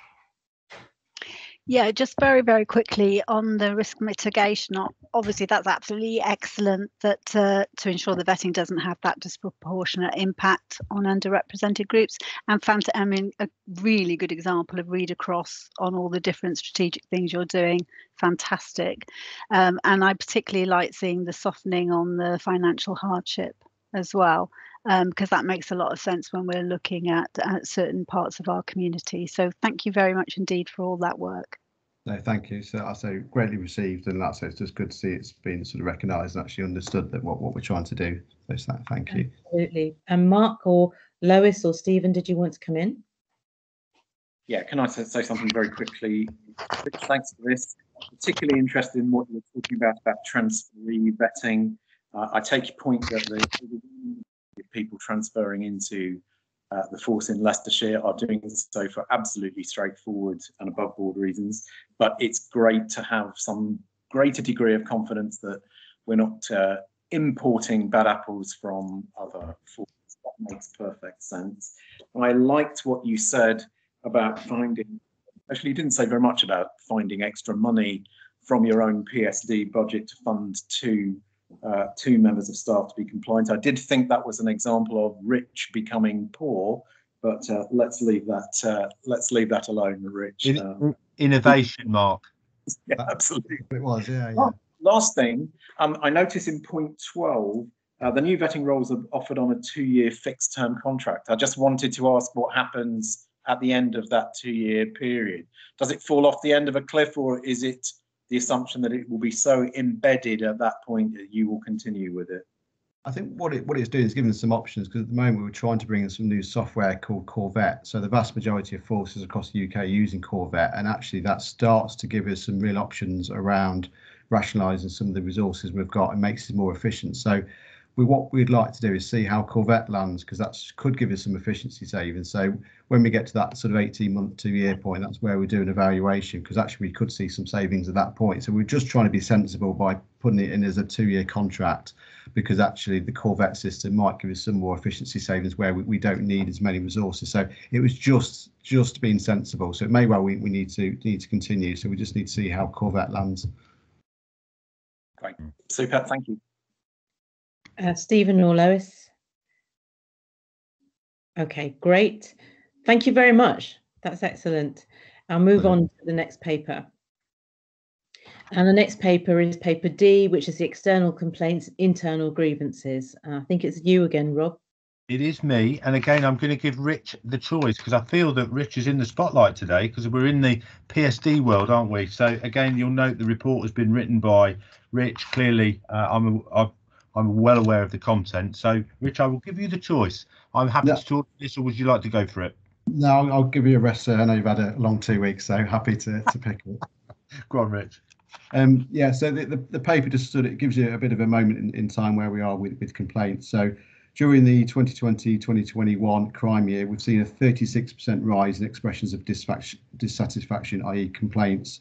Yeah, just very, very quickly on the risk mitigation. Obviously, that's absolutely excellent that to ensure the vetting doesn't have that disproportionate impact on underrepresented groups. And I mean, a really good example of read across on all the different strategic things you're doing. Fantastic. And I particularly like seeing the softening on the financial hardship as well. Because that makes a lot of sense when we're looking at certain parts of our community. So thank you very much indeed for all that work. No, thank you. So I say greatly received, and that's it's just good to see it's been sort of recognised and actually understood that what we're trying to do. So thank you. Absolutely. And Mark or Lois or Stephen, did you want to come in? Yeah, can I say something very quickly? Thanks for this. I'm particularly interested in what you're talking about transferee vetting. I take your point that the people transferring into the force in Leicestershire are doing so for absolutely straightforward and above board reasons, but it's great to have some greater degree of confidence that we're not importing bad apples from other forces. That makes perfect sense. I liked what you said about finding, actually you didn't say very much about finding extra money from your own PSD budget to fund two members of staff to be compliant. I did think that was an example of rich becoming poor, but let's leave that alone, Rich. Innovation, Mark. Yeah, absolutely. It was, yeah. Last thing, I notice in point 12, the new vetting roles are offered on a 2-year fixed term contract. I just wanted to ask what happens at the end of that 2-year period. Does it fall off the end of a cliff, or is it the assumption that it will be so embedded at that point that you will continue with it? I think what it's doing is giving us some options, because at the moment we were trying to bring in some new software called Corvette. So the vast majority of forces across the UK are using Corvette, and actually that starts to give us some real options around rationalising some of the resources we've got and makes it more efficient. So what we'd like to do is see how Corvette lands, because that could give us some efficiency savings. So when we get to that sort of 18-month, 2-year point, that's where we do an evaluation, because actually we could see some savings at that point. So we're just trying to be sensible by putting it in as a 2-year contract, because actually the Corvette system might give us some more efficiency savings where we don't need as many resources. So it was just being sensible. So it may well we need to continue. So we just need to see how Corvette lands. Great, super, thank you. Stephen or Lois? Okay, great. Thank you very much. That's excellent. I'll move on to the next paper. And the next paper is paper D, which is the external complaints, internal grievances. I think it's you again, Rob. It is me. And again, I'm going to give Rich the choice, because I feel that Rich is in the spotlight today, because we're in the PSD world, aren't we? So again, you'll note the report has been written by Rich. Clearly, I'm well aware of the content. So, Rich, I will give you the choice. I'm happy to talk this, or would you like to go for it? No, I'll give you a rest, sir. I know you've had a long 2 weeks, so happy to pick it. Go on, Rich. Yeah, so the paper just it gives you a bit of a moment in time where we are with complaints. So during the 2020-2021 crime year, we've seen a 36% rise in expressions of dissatisfaction, i.e. complaints.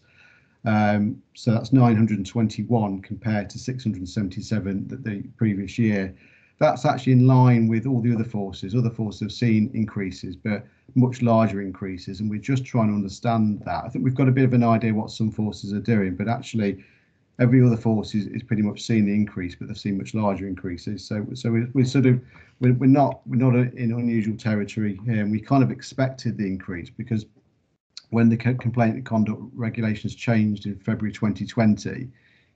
So that's 921 compared to 677 the previous year. That's actually in line with all the other forces. Other forces have seen increases, but much larger increases, and we're just trying to understand that. I think we've got a bit of an idea what some forces are doing, but actually every other force is pretty much seeing the increase, but they've seen much larger increases. So we're not in unusual territory here, and we kind of expected the increase, because when the complaint and conduct regulations changed in February 2020,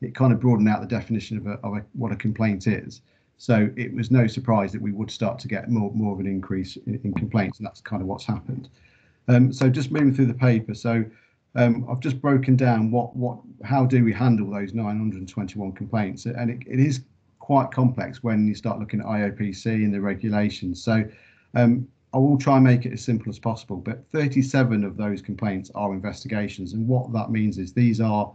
it kind of broadened out the definition of what a complaint is. So it was no surprise that we would start to get more of an increase in complaints, and that's kind of what's happened. So just moving through the paper. So I've just broken down how do we handle those 921 complaints, and it is quite complex when you start looking at IOPC and the regulations. So I will try and make it as simple as possible, but 37 of those complaints are investigations, and what that means is these are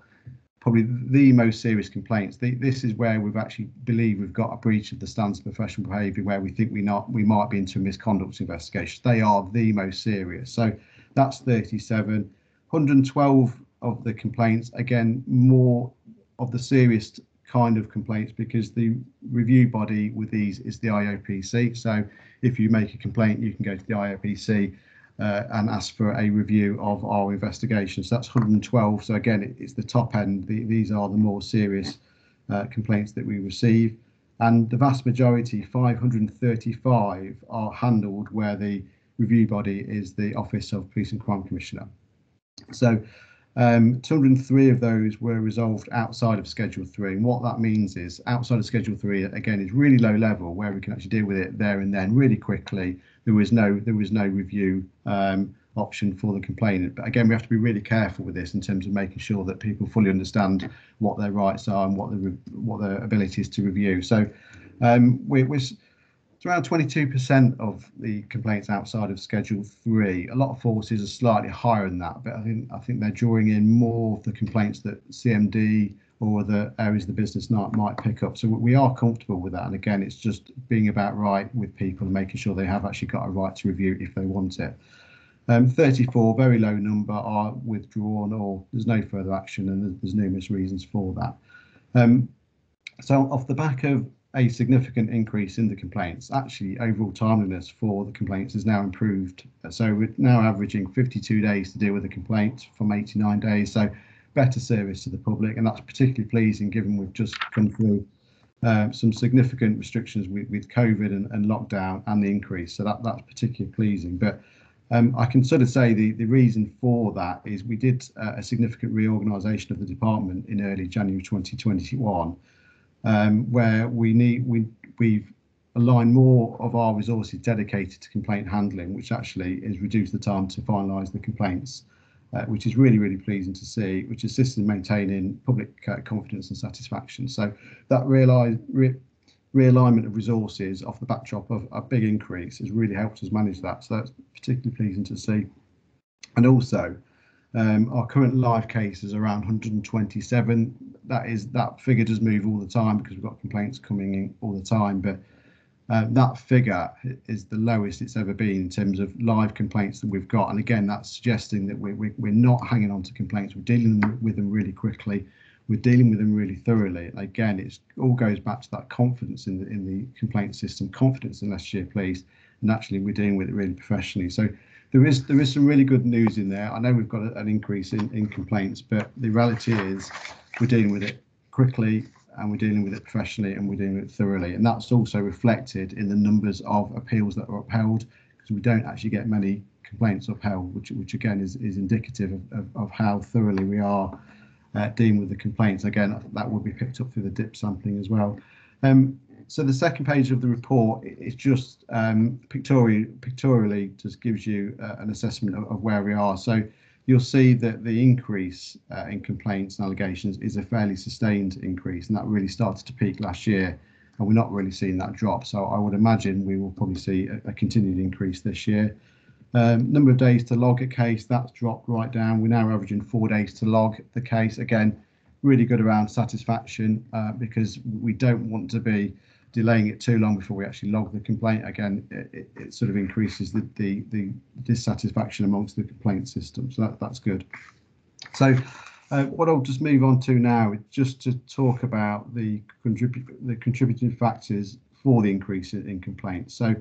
probably the most serious complaints. This is where we've actually believe we've got a breach of the standards of professional behaviour, where we think we might be into a misconduct investigation. They are the most serious. So that's 37. 112 of the complaints, again, more of the serious kind of complaints, because the review body with these is the IOPC. So if you make a complaint, you can go to the IOPC and ask for a review of our investigation. So that's 112. So again, it's the top end. These are the more serious complaints that we receive. And the vast majority, 535, are handled where the review body is the Office of Police and Crime Commissioner. So 203 of those were resolved outside of Schedule 3. And what that means is outside of Schedule 3, again, is really low level, where we can actually deal with it there and then really quickly. There was no review option for the complainant. But again, we have to be really careful with this in terms of making sure that people fully understand what their rights are and what their ability is to review. So it's around 22% of the complaints outside of Schedule 3. A lot of forces are slightly higher than that, but I think they're drawing in more of the complaints that CMD or other areas of the business might pick up. So we are comfortable with that. And again, it's just being about right with people and making sure they have actually got a right to review if they want it. 34, very low number, are withdrawn or there's no further action, and there's numerous reasons for that. So off the back of a significant increase in the complaints, actually overall timeliness for the complaints is now improved. So we're now averaging 52 days to deal with a complaint from 89 days. So better service to the public, and that's particularly pleasing given we've just come through some significant restrictions with COVID and lockdown and the increase. So that's particularly pleasing. But I can sort of say the reason for that is we did a significant reorganisation of the department in early January 2021. Where we've aligned more of our resources dedicated to complaint handling, which actually has reduced the time to finalise the complaints, which is really, really pleasing to see, which assists in maintaining public confidence and satisfaction. So that realignment of resources off the backdrop of a big increase has really helped us manage that. So that's particularly pleasing to see. And also, our current live case is around 127. that figure does move all the time because we've got complaints coming in all the time, but that figure is the lowest it's ever been in terms of live complaints that we've got. And again, that's suggesting that we're not hanging on to complaints. We're dealing with them really quickly. We're dealing with them really thoroughly. And again, it all goes back to that confidence in the complaint system, confidence in Leicestershire Police, and actually we're dealing with it really professionally. So there is some really good news in there. I know we've got an increase in complaints, but the reality is we're dealing with it quickly, and we're dealing with it professionally, and we're dealing with it thoroughly. And that's also reflected in the numbers of appeals that are upheld, because we don't actually get many complaints upheld, which again is indicative of how thoroughly we are dealing with the complaints. Again, that will be picked up through the DIP sampling as well. So the second page of the report is just pictorially just gives you an assessment of where we are. So you'll see that the increase in complaints and allegations is a fairly sustained increase, and that really started to peak last year, and we're not really seeing that drop. So I would imagine we will probably see a continued increase this year. Number of days to log a case, that's dropped right down. We're now averaging 4 days to log the case. Again, really good around satisfaction, because we don't want to be delaying it too long before we actually log the complaint. Again, it sort of increases the dissatisfaction amongst the complaint system, so that's good. So what I'll just move on to now is just to talk about the contributing factors for the increase in complaints. So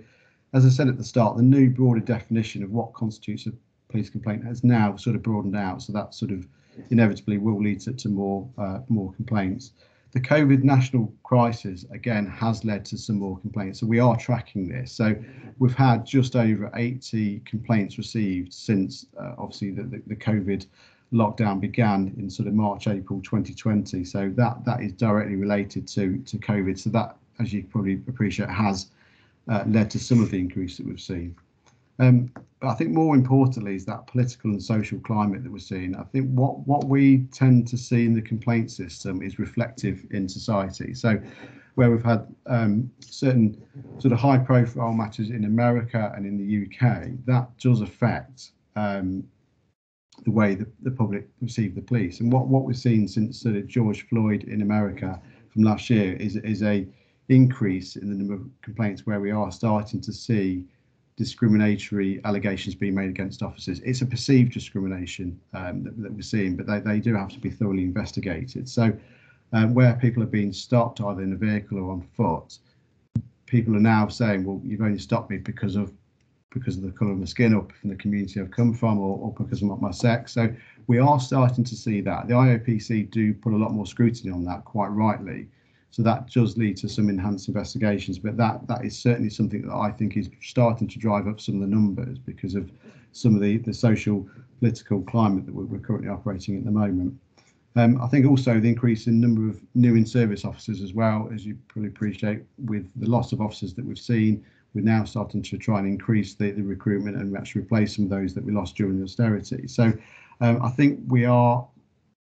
as I said at the start, the new broader definition of what constitutes a police complaint has now sort of broadened out, so that sort of inevitably will lead to more complaints. The COVID national crisis, again, has led to some more complaints. So we are tracking this. So we've had just over 80 complaints received since obviously the COVID lockdown began in sort of March, April 2020. So that is directly related to COVID. So that, as you probably appreciate, has led to some of the increase that we've seen. But I think more importantly is that political and social climate that we're seeing. I think what we tend to see in the complaint system is reflective in society. So where we've had certain sort of high profile matters in America and in the UK, that does affect the way the public perceive the police. And what we've seen since sort of George Floyd in America from last year is a increase in the number of complaints where we are starting to see discriminatory allegations being made against officers. It's a perceived discrimination that we're seeing, but they do have to be thoroughly investigated. So where people are being stopped either in a vehicle or on foot, people are now saying, well, you've only stopped me because of the colour of my skin, or from the community I've come from, or because of my sex. So we are starting to see that. The IOPC do put a lot more scrutiny on that, quite rightly. So that does lead to some enhanced investigations, but that is certainly something that I think is starting to drive up some of the numbers because of some of the social political climate that we're currently operating at the moment. I think also the increase in number of new in-service officers as well, as you probably appreciate, with the loss of officers that we've seen, we're now starting to try and increase the recruitment and actually replace some of those that we lost during the austerity. So I think we are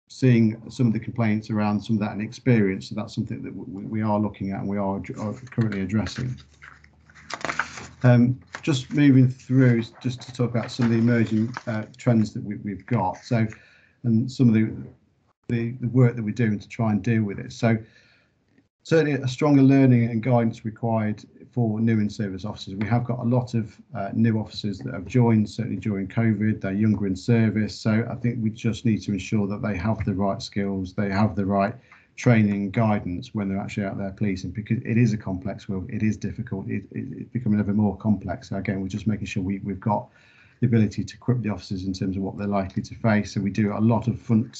seeing some of the complaints around some of that inexperience, so that's something that we are looking at and we are currently addressing. Just moving through, just to talk about some of the emerging trends that we've got. So, and some of the work that we're doing to try and deal with it. So certainly a stronger learning and guidance required for new in-service officers. We have got a lot of new officers that have joined, certainly during COVID. They're younger in service, so I think we just need to ensure that they have the right skills, they have the right training and guidance when they're actually out there policing, because it is a complex world, it is difficult, it's becoming ever more complex. So again, we're just making sure we've got the ability to equip the officers in terms of what they're likely to face. So we do a lot of front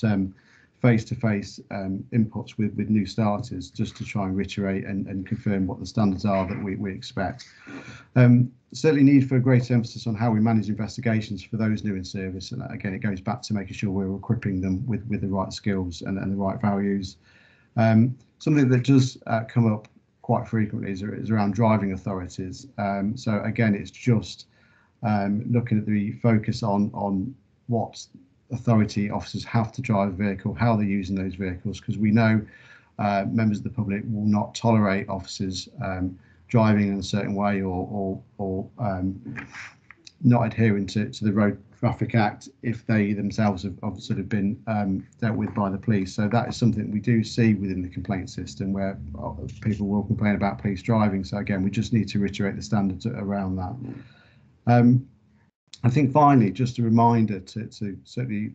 face-to-face inputs with new starters, just to try and reiterate and confirm what the standards are that we expect. Certainly need for a greater emphasis on how we manage investigations for those new in service, and again it goes back to making sure we're equipping them with the right skills and the right values. Something that does come up quite frequently is around driving authorities. So again, it's just looking at the focus on what authority officers have to drive a vehicle, how they're using those vehicles, because we know members of the public will not tolerate officers driving in a certain way or not adhering to the Road Traffic Act if they themselves have sort of been dealt with by the police. So that is something we do see within the complaint system, where people will complain about police driving. So again, we just need to reiterate the standards around that. I think finally, just a reminder to certainly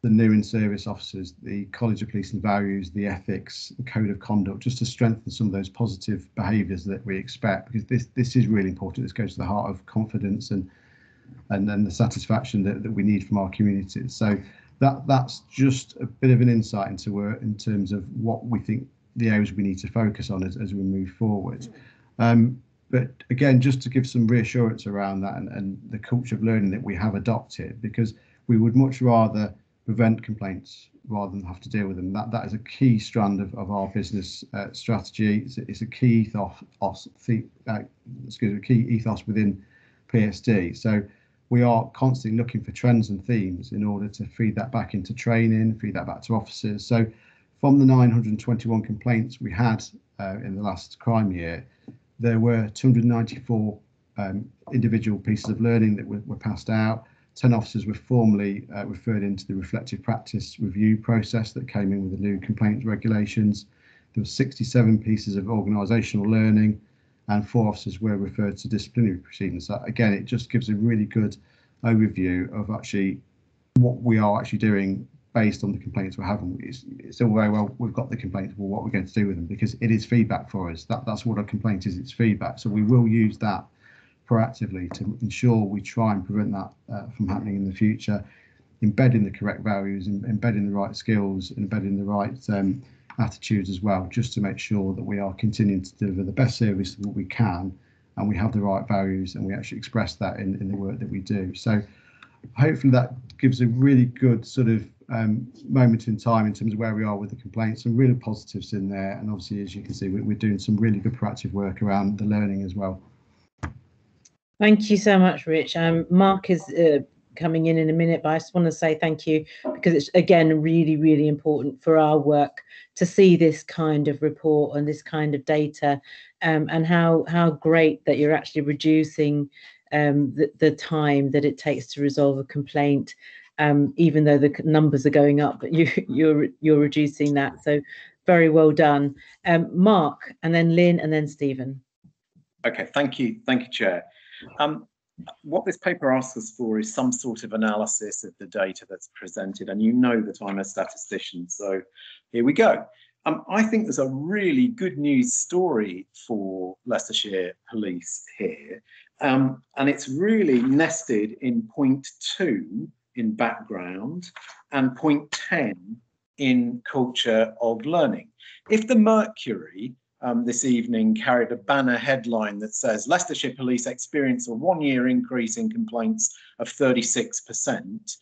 the new in-service officers, the College of Police and Values, the ethics, the code of conduct, just to strengthen some of those positive behaviours that we expect, because this is really important. This goes to the heart of confidence and then the satisfaction that we need from our communities. So that's just a bit of an insight into in terms of what we think the areas we need to focus on as we move forward. But again, just to give some reassurance around that and the culture of learning that we have adopted, because we would much rather prevent complaints rather than have to deal with them. That is a key strand of our business strategy. It's a key key ethos within PSD. So we are constantly looking for trends and themes in order to feed that back into training, feed that back to officers. So from the 921 complaints we had in the last crime year, there were 294 individual pieces of learning that were passed out. 10 officers were formally referred into the reflective practice review process that came in with the new complaints regulations. There were 67 pieces of organisational learning, and 4 officers were referred to disciplinary proceedings. So again, it just gives a really good overview of actually what we are actually doing based on the complaints we're having. It's all very well, we've got the complaints, well, what we're going to do with them, because it is feedback for us. That's what a complaint is, it's feedback. So we will use that proactively to ensure we try and prevent that from happening in the future, embedding the correct values, embedding the right skills, embedding the right attitudes as well, just to make sure that we are continuing to deliver the best service that we can, and we have the right values, and we actually express that in the work that we do. So hopefully that gives a really good sort of moment in time in terms of where we are with the complaints. Some really positives in there, and obviously, as you can see, we're doing some really good proactive work around the learning as well. Thank you so much, Rich. Mark is coming in a minute, but I just want to say thank you, because it's again really, really important for our work to see this kind of report and this kind of data, and how great that you're actually reducing the time that it takes to resolve a complaint, even though the numbers are going up, but you're reducing that. So very well done. Mark, and then Lynn, and then Stephen. Okay, thank you, Chair. What this paper asks us for is some sort of analysis of the data that's presented, and you know that I'm a statistician, so here we go. I think there's a really good news story for Leicestershire Police here, and it's really nested in point 2 in background and point 10 in culture of learning. If the Mercury this evening carried a banner headline that says Leicestershire Police experience a 1-year increase in complaints of 36%,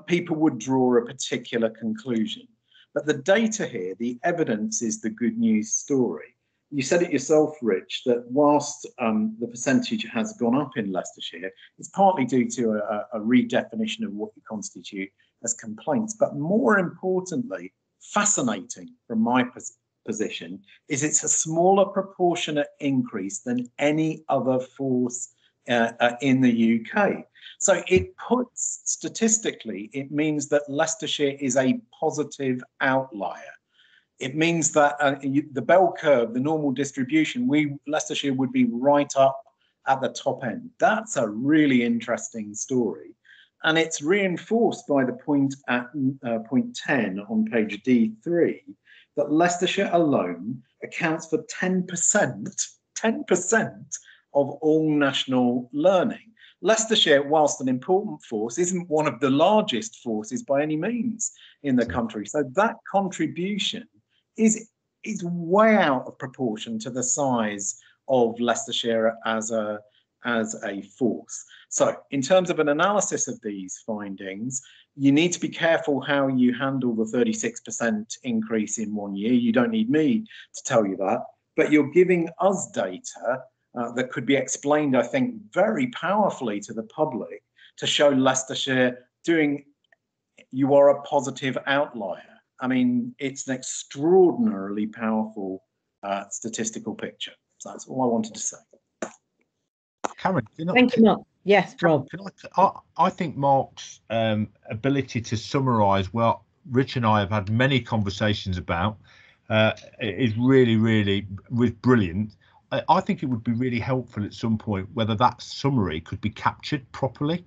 people would draw a particular conclusion. But the data here, the evidence, is the good news story. You said it yourself, Rich, that whilst the percentage has gone up in Leicestershire, it's partly due to a redefinition of what you constitute as complaints. But more importantly, fascinating from my position, is it's a smaller proportionate increase than any other force in the UK. So it puts, statistically, it means that Leicestershire is a positive outlier. It means that the bell curve, the normal distribution, Leicestershire would be right up at the top end. That's a really interesting story. And it's reinforced by the point at point 10 on page D3, that Leicestershire alone accounts for 10% of all national learning. Leicestershire, whilst an important force, isn't one of the largest forces by any means in the country. So that contribution is way out of proportion to the size of Leicestershire as a force. So in terms of an analysis of these findings, you need to be careful how you handle the 36% increase in 1 year. You don't need me to tell you that, but you're giving us data that could be explained, I think, very powerfully to the public to show Leicestershire you are a positive outlier. I mean, it's an extraordinarily powerful statistical picture. So that's all I wanted to say. Karen, Thank you, Mark. Yes, Rob. I think Mark's ability to summarise what Rich and I have had many conversations about is really brilliant. I think it would be really helpful at some point whether that summary could be captured properly.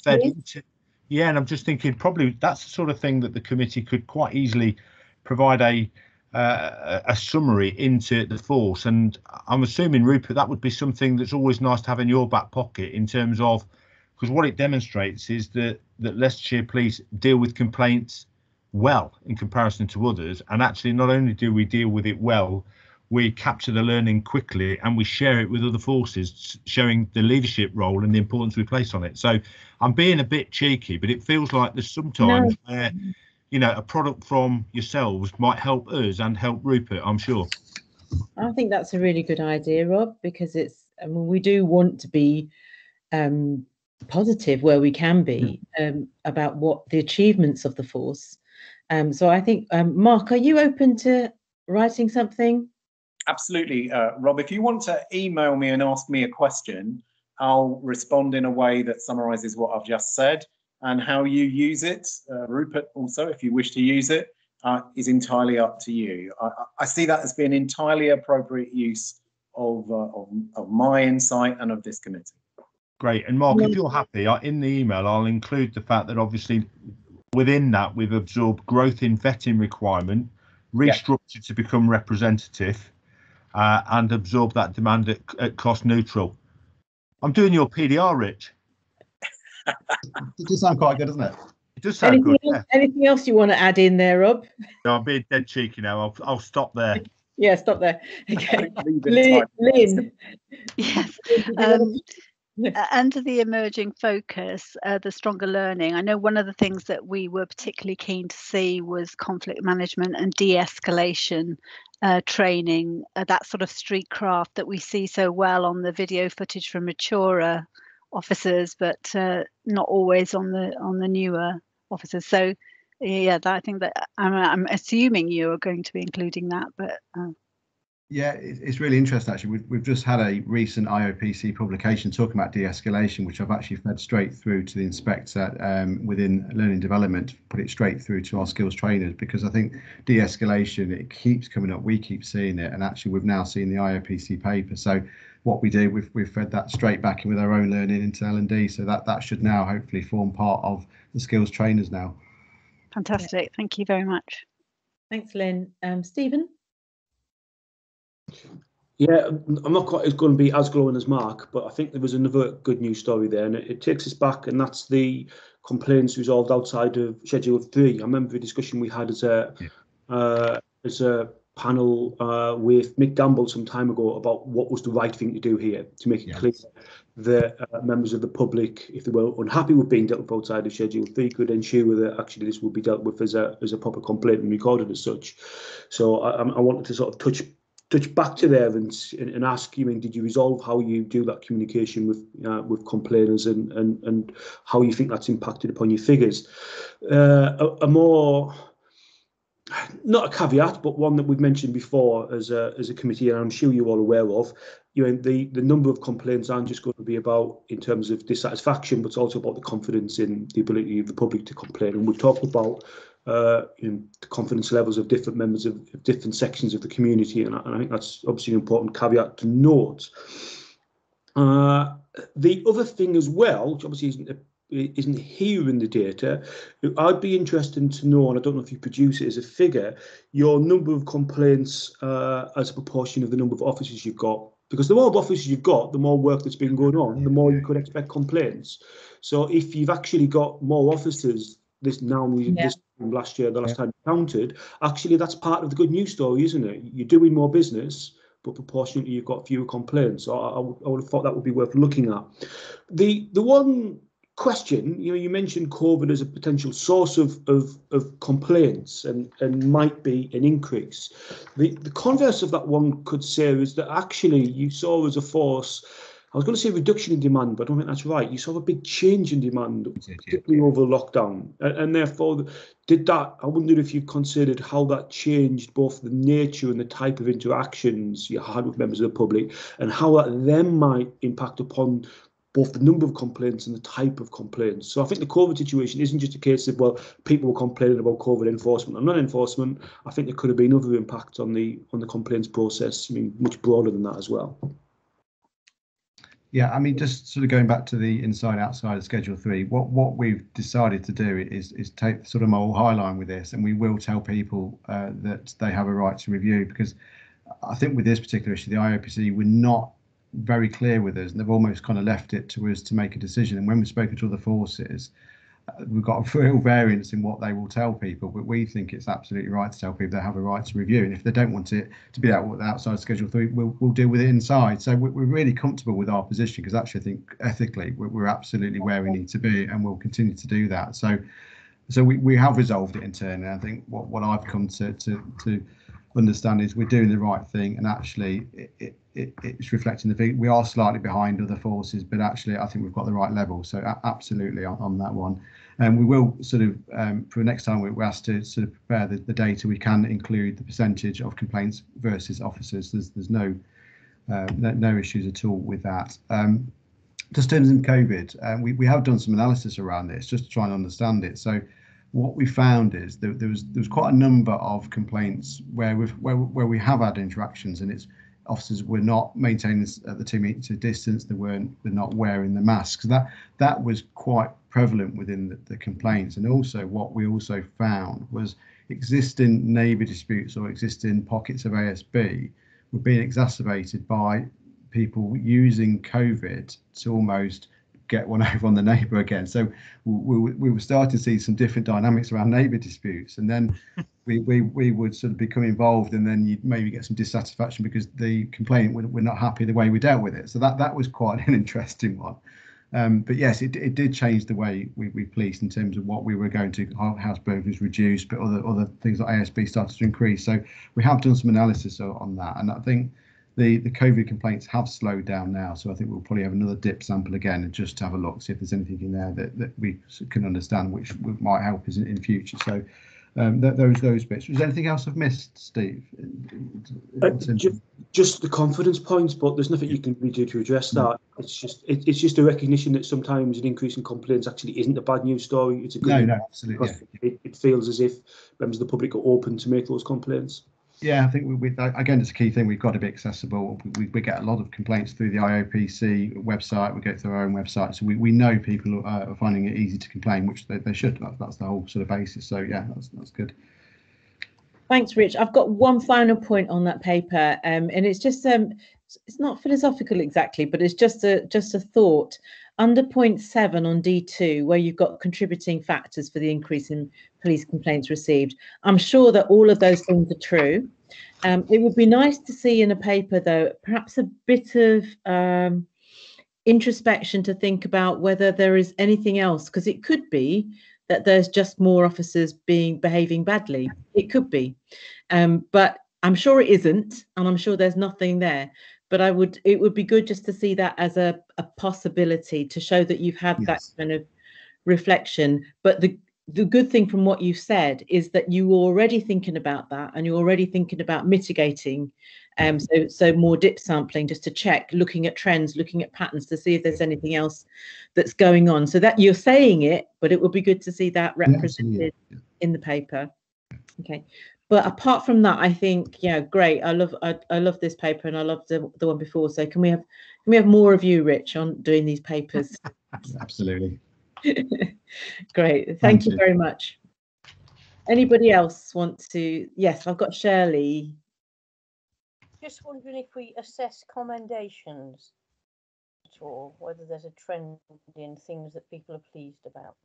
Fed into, yeah, and I'm just thinking probably that's the sort of thing that the committee could quite easily provide a summary into the force. And I'm assuming, Rupert, that would be something that's always nice to have in your back pocket in terms of, because what it demonstrates is that Leicestershire Police deal with complaints well in comparison to others. And actually, not only do we deal with it well, we capture the learning quickly and we share it with other forces, showing the leadership role and the importance we place on it. So I'm being a bit cheeky, but it feels like there's sometimes where, you know, a product from yourselves might help us and help Rupert, I'm sure. I think that's a really good idea, Rob, because it's, I mean, we do want to be positive where we can be about what the achievements of the force. So I think, Mark, are you open to writing something? Absolutely, Rob. If you want to email me and ask me a question, I'll respond in a way that summarises what I've just said, and how you use it. Rupert, also, if you wish to use it, is entirely up to you. I see that as being entirely appropriate use of my insight and of this committee. Great. And Mark, if you're happy, in the email, I'll include the fact that obviously within that, we've absorbed growth in vetting requirement, restructured to become representative, and absorb that demand at cost neutral. I'm doing your PDR, Rich. It does sound quite good, doesn't it? It does sound good. Yeah. Anything else you want to add in there, Rob? No, I'm being dead cheeky now. I'll stop there. Yeah, stop there. Okay. Lynn. Yes. Under the emerging focus, the stronger learning, I know one of the things that we were particularly keen to see was conflict management and de-escalation training, that sort of street craft that we see so well on the video footage from maturer officers, but not always on the newer officers. So yeah, I think that I'm assuming you are going to be including that, but yeah, it's really interesting actually. We've just had a recent IOPC publication talking about de-escalation, which I've actually fed straight through to the inspector within learning development, put it straight through to our skills trainers, because I think de-escalation, it keeps coming up, we keep seeing it, and actually we've now seen the IOPC paper. So what we do, we've fed that straight back in with our own learning into L&D, so that should now hopefully form part of the skills trainers now. Fantastic, thank you very much. Thanks, Lynn. Stephen? Yeah, I'm not quite going to be as glowing as Mark, but I think there was another good news story there, and it takes us back, and that's the complaints resolved outside of Schedule 3. I remember the discussion we had as a panel with Mick Gamble some time ago about what was the right thing to do here to make it clear that members of the public, if they were unhappy with being dealt with outside of Schedule 3, could ensure that actually this would be dealt with as a proper complaint and recorded as such. So I wanted to sort of touch back to there and ask you, did you resolve how you do that communication with complainers and how you think that's impacted upon your figures? A more, not a caveat, but one that we've mentioned before as a committee, and I'm sure you're all aware of, the number of complaints aren't just going to be about in terms of dissatisfaction, but it's also about the confidence in the ability of the public to complain. And we've talked about the confidence levels of different members of different sections of the community, and I think that's obviously an important caveat to note. The other thing as well, which obviously isn't here in the data, I'd be interested to know, and I don't know if you produce it as a figure, your number of complaints as a proportion of the number of officers you've got. Because the more officers you've got, the more work that's been going on, the more you could expect complaints. So if you've actually got more officers this last year, the last time you counted, actually that's part of the good news story, isn't it? You're doing more business, but proportionately you've got fewer complaints. So I would have thought that would be worth looking at. The one question, you mentioned COVID as a potential source of complaints and might be an increase. The converse of that one could say is that actually you saw as a force, I was going to say reduction in demand, but I don't think that's right. You saw a big change in demand, particularly over lockdown. And therefore, I wondered if you considered how that changed both the nature and the type of interactions you had with members of the public, and how that then might impact upon both the number of complaints and the type of complaints. So I think the COVID situation isn't just a case of, well, people were complaining about COVID enforcement or non-enforcement. I think there could have been other impacts on the complaints process, I mean, much broader than that as well. Yeah, I mean, just sort of going back to the inside outside of Schedule 3, what we've decided to do is take sort of moral high line with this, and we will tell people that they have a right to review, because I think with this particular issue, the IOPC were not very clear with us, and they've almost kind of left it to us to make a decision. And when we've spoken to other forces, we've got a real variance in what they will tell people, but we think it's absolutely right to tell people they have a right to review, and if they don't want it to be outside Schedule 3, we'll deal with it inside. So we're really comfortable with our position, because actually I think ethically we're absolutely where we need to be, and we'll continue to do that. So we have resolved it internally. I think what I've come to understand is we're doing the right thing, and actually it's reflecting the fact we are slightly behind other forces, but actually I think we've got the right level. So absolutely on that one. And we will sort of for next time we're asked to sort of prepare the data, we can include the percentage of complaints versus officers. There's no issues at all with that. Just in terms of COVID, we have done some analysis around this just to try and understand it. So what we found is that there was quite a number of complaints where we have had interactions, and it's officers were not maintaining the 2 metre distance, they're not wearing the masks. That was quite prevalent within the complaints. And also what we also found was existing neighbour disputes or existing pockets of ASB were being exacerbated by people using COVID to almost get one over on the neighbour again. So we were starting to see some different dynamics around neighbour disputes, and then we would sort of become involved, and then you'd maybe get some dissatisfaction because the complainant we're not happy the way we dealt with it. So that was quite an interesting one. But yes, it did change the way we policed in terms of what we were going to. House burglaries reduced, but other things like ASB started to increase. So we have done some analysis on that, and I think the COVID complaints have slowed down now. So I think we'll probably have another dip sample again and just have a look, see if there's anything in there that we can understand, which might help us in future. So those bits. Was there anything else I've missed, Steve? Just the confidence points, but there's nothing you can really do to address that. It's just a recognition that sometimes an increase in complaints actually isn't a bad news story. It's a good no, absolutely. Yeah. It feels as if members of the public are open to make those complaints. Yeah, I think again, it's a key thing. We've got to be accessible. We get a lot of complaints through the IOPC website. We go through our own website, so we know people are finding it easy to complain, which they should. That's the whole sort of basis. So yeah, that's good. Thanks, Rich. I've got one final point on that paper, and it's just it's not philosophical exactly, but it's just a thought. Under point 7 on D2, where you've got contributing factors for the increase in police complaints received, I'm sure that all of those things are true. It would be nice to see in a paper, though, perhaps a bit of introspection to think about whether there is anything else, because it could be that there's just more officers behaving badly. It could be, but I'm sure it isn't, and I'm sure there's nothing there. But it would be good just to see that as a possibility, to show that you've had that kind of reflection. But the good thing from what you've said is that you were already thinking about that, and you're already thinking about mitigating. So more dip sampling just to check, looking at trends, looking at patterns to see if there's anything else that's going on. So that you're saying it, but it would be good to see that represented in the paper. Okay. But apart from that, I think, yeah, great. I love this paper, and I love the one before. So can we have more of you, Rich, on doing these papers? Absolutely. Great. Thank you very much. Anybody else want to? Yes, I've got Shirley. Just wondering if we assess commendations at all, whether there's a trend in things that people are pleased about.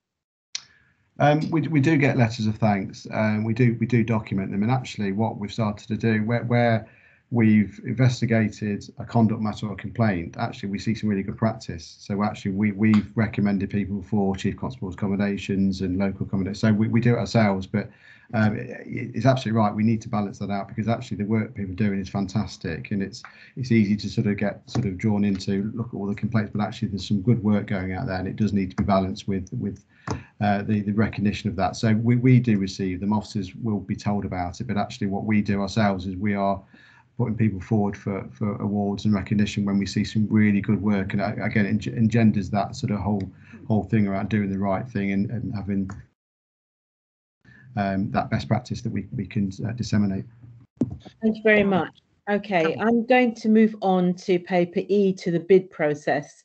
We do get letters of thanks, and we do document them. And actually, what we've started to do, where we've investigated a conduct matter or a complaint, actually we see some really good practice. So actually, we've recommended people for Chief Constable's commendations and local commendations. So we do it ourselves, but it's absolutely right. We need to balance that out, because actually the work people are doing is fantastic, and it's easy to sort of get drawn into look at all the complaints, but actually there's some good work going out there, and it does need to be balanced with the recognition of that. So we do receive them. Officers will be told about it, but actually what we do ourselves is we are putting people forward for awards and recognition when we see some really good work, and again it engenders that sort of whole thing around doing the right thing and having that best practice that we can disseminate. Thank you very much. Okay, I'm going to move on to paper E, to the bid process.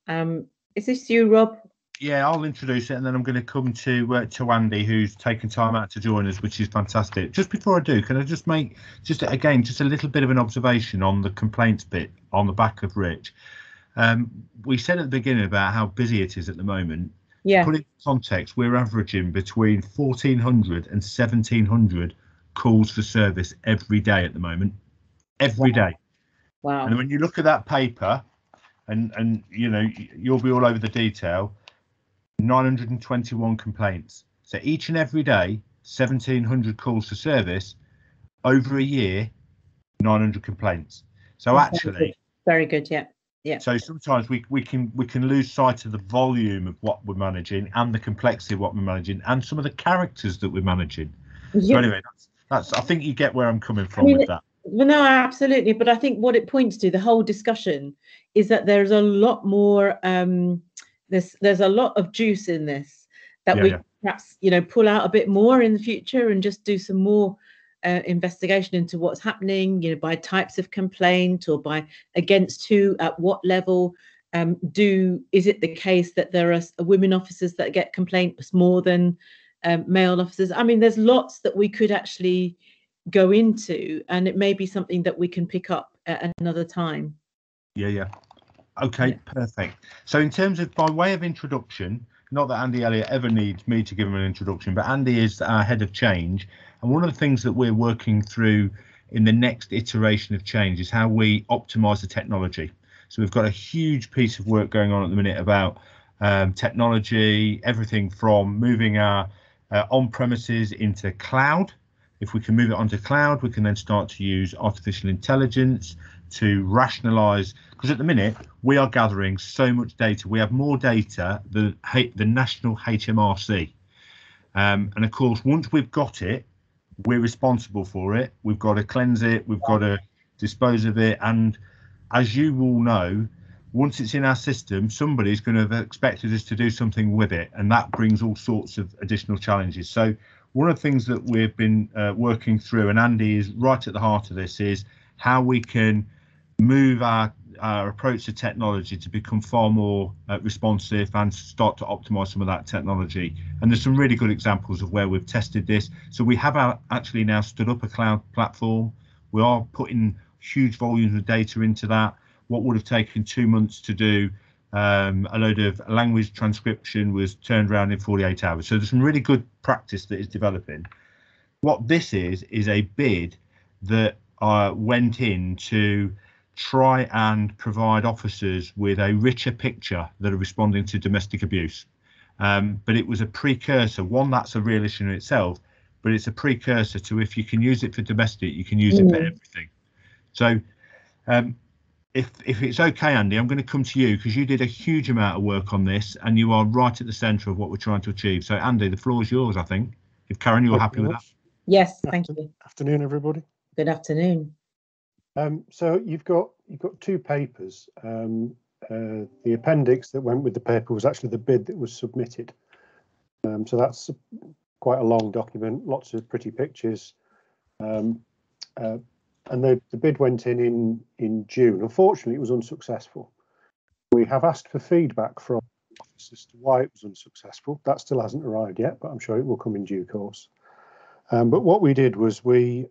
Is this you, Rob? Yeah, I'll introduce it, and then I'm going to come to Andy, who's taken time out to join us, which is fantastic. Just before I do, can I just make just a little bit of an observation on the complaints bit on the back of Rich? We said at the beginning about how busy it is at the moment. Yeah. To put it in context, we're averaging between 1,400 and 1,700 calls for service every day at the moment. Every day. Wow. And when you look at that paper, and you know, you'll be all over the detail. 921 complaints. So each and every day, 1,700 calls for service. Over a year, 900 complaints. So That's actually, very good. Yeah, yeah. So sometimes we can lose sight of the volume of what we're managing and the complexity of what we're managing and some of the characters that we're managing. Yeah. So anyway, that's I think you get where I'm coming from with that. Well, no, absolutely. But I think what it points to, the whole discussion, is that there's a lot more. There's a lot of juice in this that we perhaps, you know, pull out a bit more in the future and just do some more investigation into what's happening, you know, by types of complaint or by against who, at what level. Is it the case that there are women officers that get complaints more than male officers? I mean, there's lots that we could actually go into, and it may be something that we can pick up at another time. Okay, perfect. So in terms of, by way of introduction, not that Andy Elliott ever needs me to give him an introduction, but Andy is our head of change, and one of the things that we're working through in the next iteration of change is how we optimize the technology. So we've got a huge piece of work going on at the minute about technology, everything from moving our on-premises into cloud. If we can move it onto cloud, we can then start to use artificial intelligence to rationalize, because at the minute we are gathering so much data. We have more data than the national HMRC. And of course, once we've got it, we're responsible for it. We've got to cleanse it. We've got to dispose of it. And as you all know, once it's in our system, somebody's going to have expected us to do something with it. And that brings all sorts of additional challenges. So one of the things that we've been working through, and Andy is right at the heart of this, is how we can move our approach to technology to become far more responsive and start to optimize some of that technology. And there's some really good examples of where we've tested this. So we have actually now stood up a cloud platform. We are putting huge volumes of data into that. What would have taken 2 months to do a load of language transcription was turned around in 48 hours. So there's some really good practice that is developing. What this is a bid that went in to try and provide officers with a richer picture that are responding to domestic abuse. But it was a precursor, one that's a real issue in itself, but it's a precursor to, if you can use it for domestic, you can use it for everything. So if it's okay, Andy, I'm going to come to you because you did a huge amount of work on this and you are right at the centre of what we're trying to achieve. So Andy, the floor is yours, I think. If Karen, you're happy with that. Yes, thank you. Afternoon, everybody. Good afternoon. So you've got 2 papers. The appendix that went with the paper was actually the bid that was submitted. So that's quite a long document, lots of pretty pictures. And the bid went in June. Unfortunately, it was unsuccessful. We have asked for feedback from officers as to why it was unsuccessful. That still hasn't arrived yet, but I'm sure it will come in due course. But what we did was we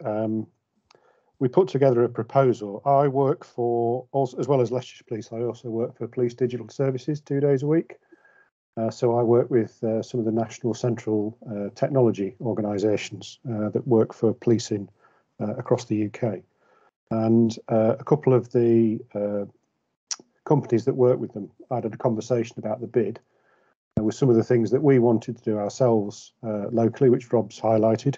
put together a proposal. I work for, as well as Leicestershire Police, I also work for Police Digital Services 2 days a week. So I work with some of the national central technology organisations that work for policing across the UK. And a couple of the companies that work with them, I had a conversation about the bid with some of the things that we wanted to do ourselves locally, which Rob's highlighted.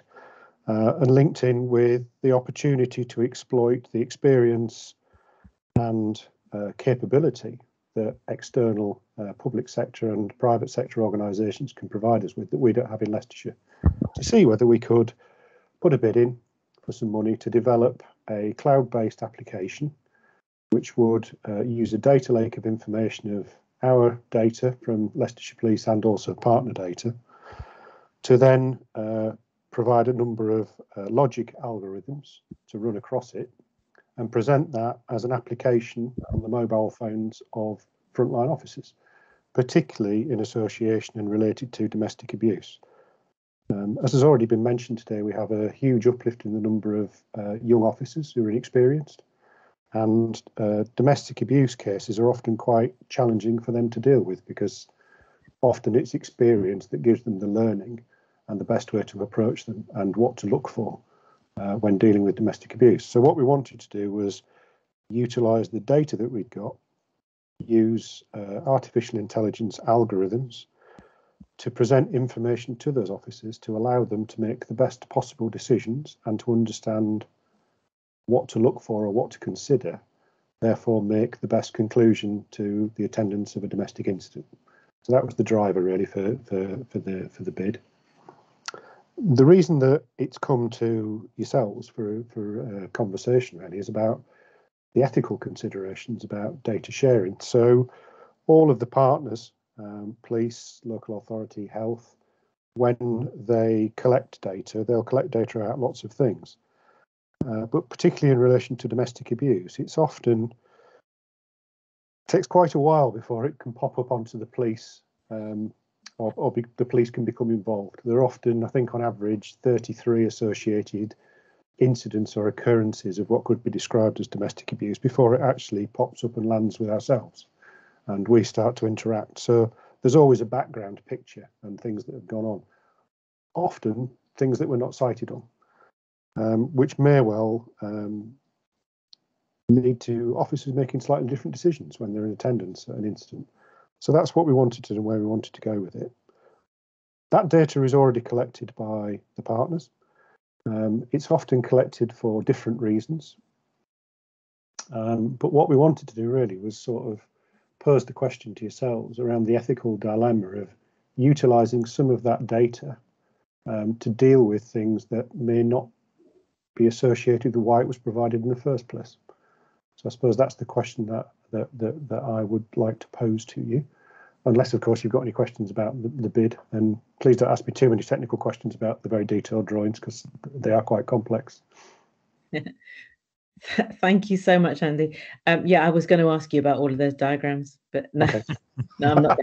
And linked in with the opportunity to exploit the experience and capability that external public sector and private sector organisations can provide us with that we don't have in Leicestershire, to see whether we could put a bid in for some money to develop a cloud-based application which would use a data lake of information of our data from Leicestershire Police and also partner data to then provide a number of logic algorithms to run across it and present that as an application on the mobile phones of frontline officers, particularly in association and related to domestic abuse. As has already been mentioned today, we have a huge uplift in the number of young officers who are inexperienced, and domestic abuse cases are often quite challenging for them to deal with, because often it's experience that gives them the learning and the best way to approach them and what to look for when dealing with domestic abuse. So what we wanted to do was utilise the data that we'd got, use artificial intelligence algorithms to present information to those officers to allow them to make the best possible decisions and to understand what to look for or what to consider, therefore make the best conclusion to the attendance of a domestic incident. So that was the driver really for the bid. The reason that it's come to yourselves for a conversation really is about the ethical considerations about data sharing. So all of the partners, police, local authority, health, when they collect data, they'll collect data about lots of things. But particularly in relation to domestic abuse, it's often takes quite a while before it can pop up onto the police or the police can become involved. There are often, I think on average, 33 associated incidents or occurrences of what could be described as domestic abuse before it actually pops up and lands with ourselves and we start to interact. So there's always a background picture and things that have gone on, often things that we're not cited on, which may well lead to officers making slightly different decisions when they're in attendance at an incident. So that's what we wanted to do and where we wanted to go with it. That data is already collected by the partners. It's often collected for different reasons. But what we wanted to do really was sort of pose the question to yourselves around the ethical dilemma of utilising some of that data to deal with things that may not be associated with why it was provided in the first place. So I suppose that's the question that I would like to pose to you. Unless, of course, you've got any questions about the bid, then please don't ask me too many technical questions about the very detailed drawings because they are quite complex. Thank you so much, Andy. Yeah, I was going to ask you about all of those diagrams, but no, okay. No,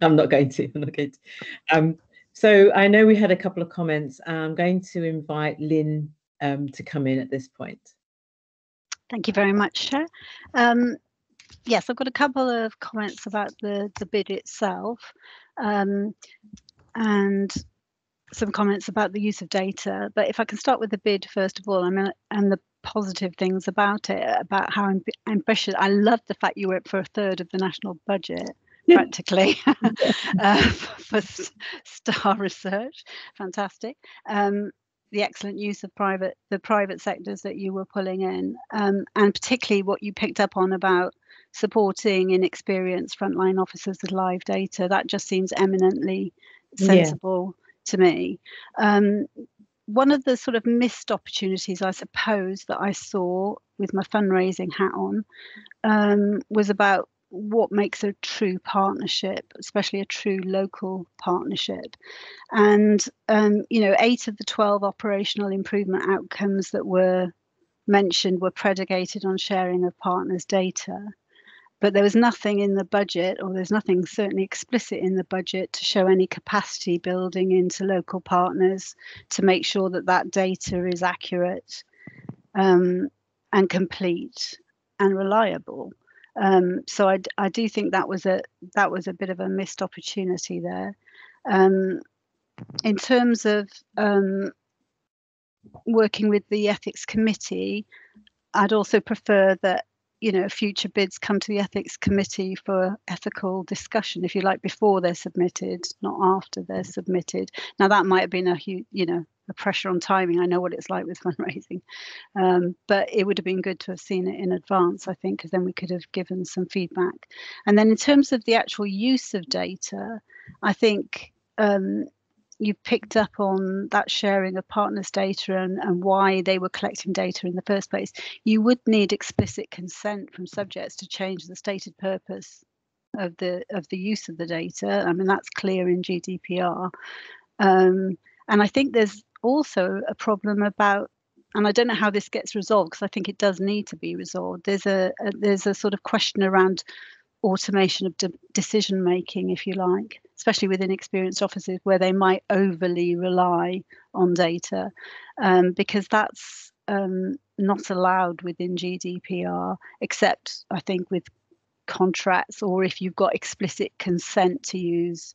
I'm not going to. So I know we had a couple of comments. I'm going to invite Lynn to come in at this point. Thank you very much, Chair. Yes, I've got a couple of comments about the bid itself and some comments about the use of data. But if I can start with the bid, first of all, and the positive things about it, about how ambitious. I love the fact you went for a third of the national budget, practically, for STAR research. Fantastic. The excellent use of the private sectors that you were pulling in, and particularly what you picked up on about supporting inexperienced frontline officers with live data. That just seems eminently sensible to me. One of the sort of missed opportunities, I suppose, that I saw with my fundraising hat on was about what makes a true partnership, especially a true local partnership. And, 8 of the 12 operational improvement outcomes that were mentioned were predicated on sharing of partners' data. But there was nothing in the budget, or there's nothing certainly explicit in the budget to show any capacity building into local partners to make sure that that data is accurate and complete and reliable. So I do think that was a bit of a missed opportunity there. In terms of working with the ethics committee, I'd also prefer that future bids come to the ethics committee for ethical discussion, if you like, before they're submitted, not after they're submitted. Now that might have been a huge, a pressure on timing. I know what it's like with fundraising, but it would have been good to have seen it in advance, I think, because then we could have given some feedback. And then in terms of the actual use of data, I think you've picked up on that sharing of partners' data and why they were collecting data in the first place, you would need explicit consent from subjects to change the stated purpose of the use of the data. I mean, that's clear in GDPR. And I think there's also a problem about, and I don't know how this gets resolved, because I think it does need to be resolved. There's a sort of question around automation of decision making, if you like, especially within experienced officers where they might overly rely on data, because that's not allowed within GDPR, except I think with contracts, or if you've got explicit consent to use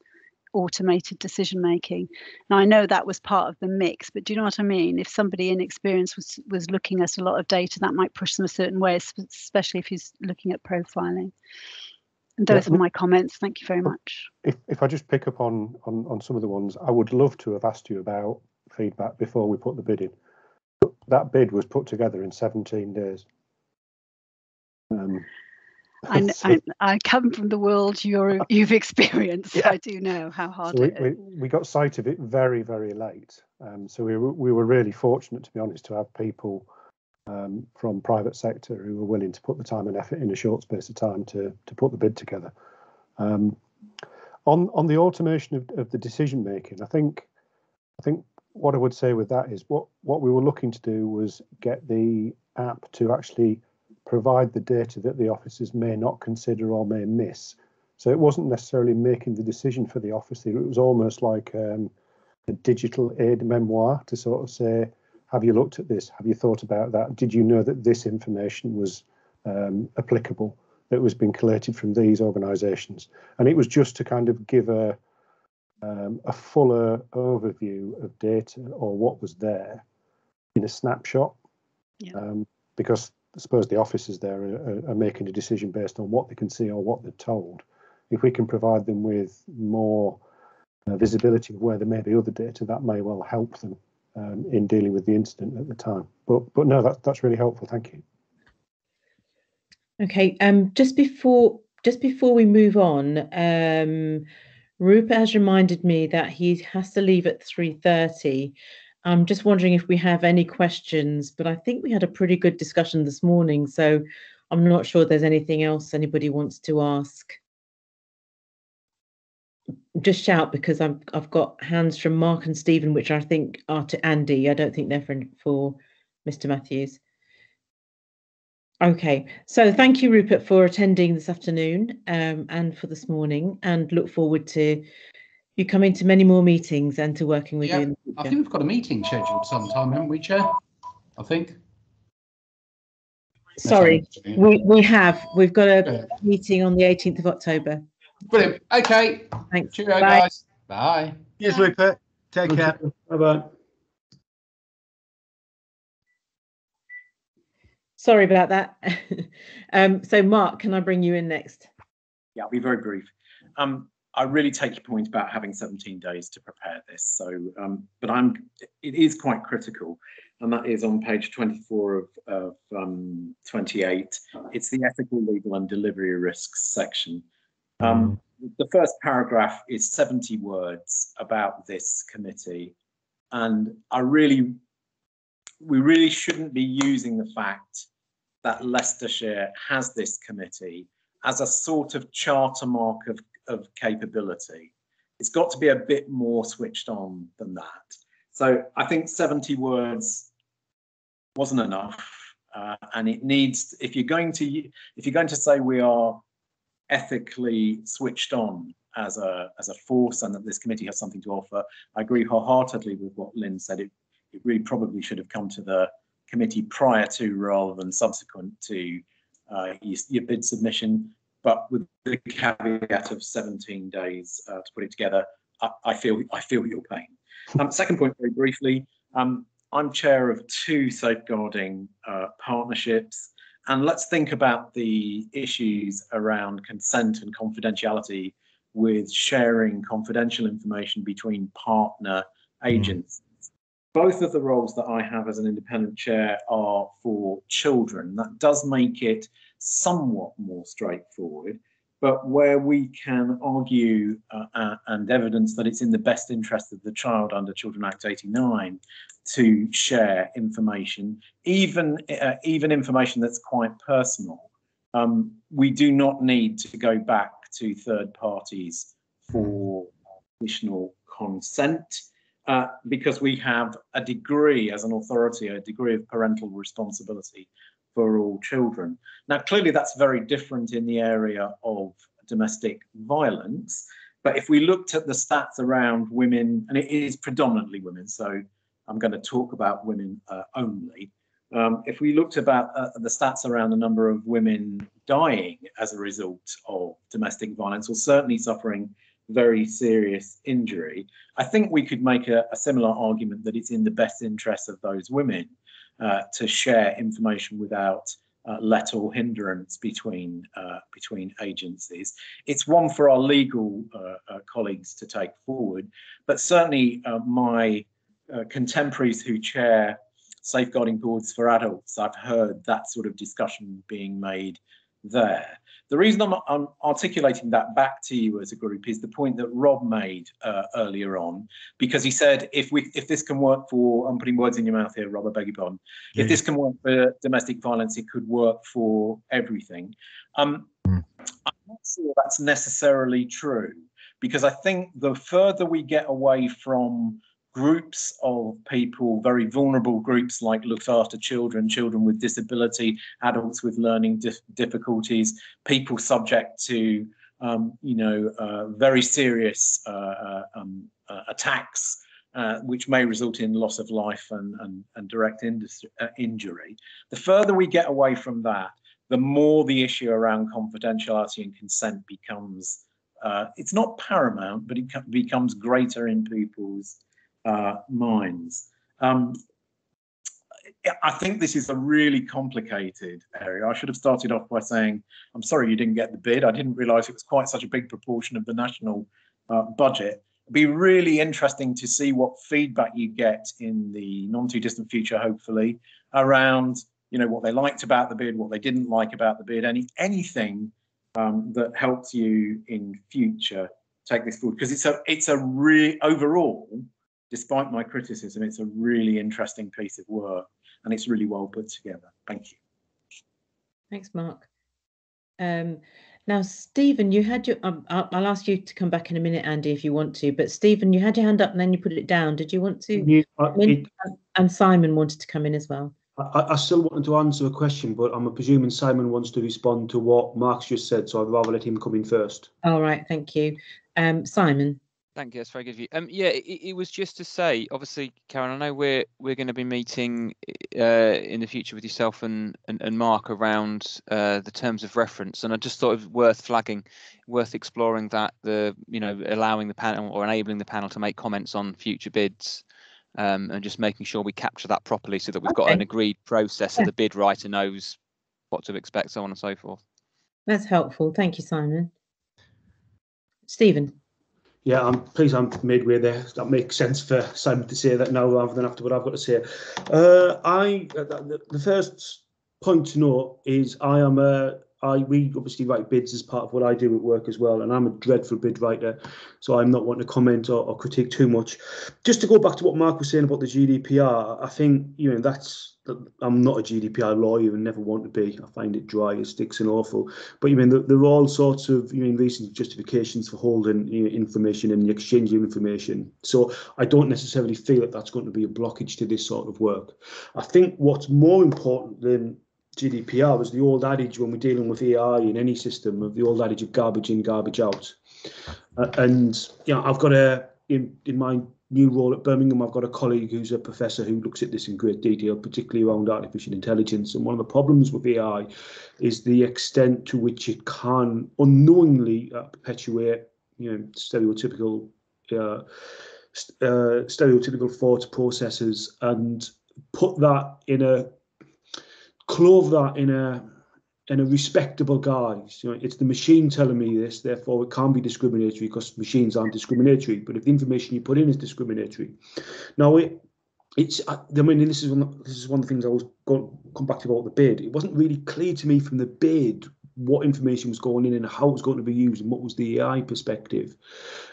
automated decision making. Now, I know that was part of the mix, but do you know what I mean? If somebody inexperienced was looking at a lot of data, that might push them a certain way, especially if he's looking at profiling. And those are my comments. Thank you very much. If I just pick up on some of the ones, I would love to have asked you about feedback before we put the bid in. That bid was put together in 17 days. I come from the world you've experienced. Yeah. I do know how hard it is. We got sight of it very, very late. So we were really fortunate, to be honest, to have people from private sector who were willing to put the time and effort in a short space of time to put the bid together. On the automation of the decision making, I think what I would say with that is what we were looking to do was get the app to actually provide the data that the officers may not consider or may miss. So it wasn't necessarily making the decision for the officer. It was almost like a digital aid memoir to sort of say, have you looked at this? Have you thought about that? Did you know that this information was applicable, that was being collated from these organisations? And it was just to kind of give a fuller overview of data or what was there in a snapshot. Yeah. Because I suppose the officers there are making a decision based on what they can see or what they're told. If we can provide them with more visibility of where there may be other data, that may well help them in dealing with the incident at the time. But no, that's really helpful. Thank you. Okay. Just before we move on, Rupert has reminded me that he has to leave at 3:30. I'm just wondering if we have any questions, but I think we had a pretty good discussion this morning, so I'm not sure there's anything else anybody wants to ask. Just shout, because I've got hands from Mark and Stephen, which I think are to Andy. I don't think they're for Mr. Matthews. Okay, so thank you, Rupert, for attending this afternoon and for this morning, and look forward to you coming to many more meetings and to working with you. I think we've got a meeting scheduled sometime, haven't we, Chair? I think. Sorry, we've got a meeting on the 18th of October. Brilliant. Okay. Thanks. Cheerio, guys. Bye. Yes, Rupert. Take care. Bye-bye. Sorry about that. So, Mark, can I bring you in next? Yeah, I'll be very brief. I really take your point about having 17 days to prepare this. So, but it is quite critical, and that is on page 24 of 28. It's the ethical, legal, and delivery risks section. The first paragraph is 70 words about this committee, and we really shouldn't be using the fact that Leicestershire has this committee as a sort of charter mark of capability. It's got to be a bit more switched on than that. So I think 70 words wasn't enough, and it needs. If you're going to say we are ethically switched on as a force and that this committee has something to offer, I agree wholeheartedly with what Lynn said. It really probably should have come to the committee prior to rather than subsequent to your bid submission. But with the caveat of 17 days to put it together, I feel your pain. Second point, very briefly, I'm chair of 2 safeguarding partnerships, and let's think about the issues around consent and confidentiality with sharing confidential information between partner agents. Both of the roles that I have as an independent chair are for children. That does make it somewhat more straightforward, but where we can argue and evidence that it's in the best interest of the child under Children Act 89 to share information, even information that's quite personal, we do not need to go back to third parties for additional consent, because we have a degree, as an authority, a degree of parental responsibility for all children. Now, clearly that's very different in the area of domestic violence, but if we looked at the stats around women, and it is predominantly women, so I'm going to talk about women only. If we looked about the stats around the number of women dying as a result of domestic violence, or certainly suffering very serious injury, I think we could make a similar argument that it's in the best interest of those women to share information without let or hindrance between agencies. It's one for our legal colleagues to take forward, but certainly my contemporaries who chair safeguarding boards for adults, I've heard that sort of discussion being made there. The reason I'm articulating that back to you as a group is the point that Rob made earlier on, because he said if this can work for, I'm putting words in your mouth here, Rob, I beg your pardon. If this can work for domestic violence, it could work for everything. I'm not sure that's necessarily true, because I think the further we get away from groups of people, very vulnerable groups like looked after children, children with disability, adults with learning difficulties, people subject to, very serious attacks, which may result in loss of life and direct injury. The further we get away from that, the more the issue around confidentiality and consent becomes, it's not paramount, but it becomes greater in people's minds. I think this is a really complicated area. I should have started off by saying, I'm sorry you didn't get the bid. I didn't realise it was quite such a big proportion of the national budget. It'd be really interesting to see what feedback you get in the non too distant future, hopefully, around what they liked about the bid, what they didn't like about the bid, anything that helps you in future take this forward, because it's a really, overall, despite my criticism, it's a really interesting piece of work and it's really well put together. Thank you. Thanks, Mark. Now, Stephen, you had your, I'll ask you to come back in a minute, Andy, if you want to, but Stephen, you had your hand up and then you put it down. Did you want to? And Simon wanted to come in as well. I still wanted to answer a question, but I'm presuming Simon wants to respond to what Mark's just said, so I'd rather let him come in first. All right, thank you. Simon. Thank you. That's very good of you. Yeah, it was just to say, obviously, Karen, I know we're going to be meeting in the future with yourself and Mark around the terms of reference, and I just thought it was worth flagging, worth exploring that, allowing the panel or enabling the panel to make comments on future bids, and just making sure we capture that properly so that we've got an agreed process so the bid writer knows what to expect, so on and so forth. That's helpful. Thank you, Simon. Stephen. Yeah, I'm pleased I'm midway there. That makes sense for Simon to say that now rather than after what I've got to say. The first point to note is we obviously write bids as part of what I do at work as well, and I'm a dreadful bid writer, so I'm not wanting to comment or critique too much. Just to go back to what Mark was saying about the GDPR, I think I'm not a GDPR lawyer and never want to be. I find it dry, it sticks and awful. But there are all sorts of recent justifications for holding information and the exchange of information. So I don't necessarily feel that that's going to be a blockage to this sort of work. I think what's more important than GDPR is the old adage when we're dealing with AI in any system, of the old adage of garbage in, garbage out. I've got in my new role at Birmingham, I've got a colleague who's a professor who looks at this in great detail, particularly around artificial intelligence. And one of the problems with AI is the extent to which it can unknowingly perpetuate, stereotypical thought processes and clothe that in a respectable guise. It's the machine telling me this, therefore it can't be discriminatory because machines aren't discriminatory. But if the information you put in is discriminatory, now this is one of the things I was going to come back to about the bid. It wasn't really clear to me from the bid what information was going in and how it was going to be used and what was the AI perspective.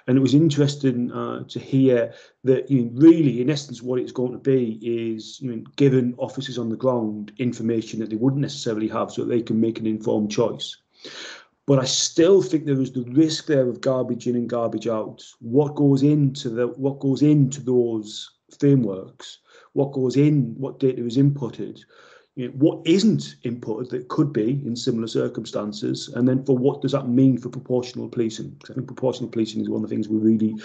And it was interesting to hear that really, in essence, what it's going to be is giving officers on the ground information that they wouldn't necessarily have so that they can make an informed choice. But I still think there is the risk there of garbage in and garbage out. What goes into those frameworks, what data is inputted, what isn't inputted that could be in similar circumstances, and then for what does that mean for proportional policing? Because I think proportional policing is one of the things we're really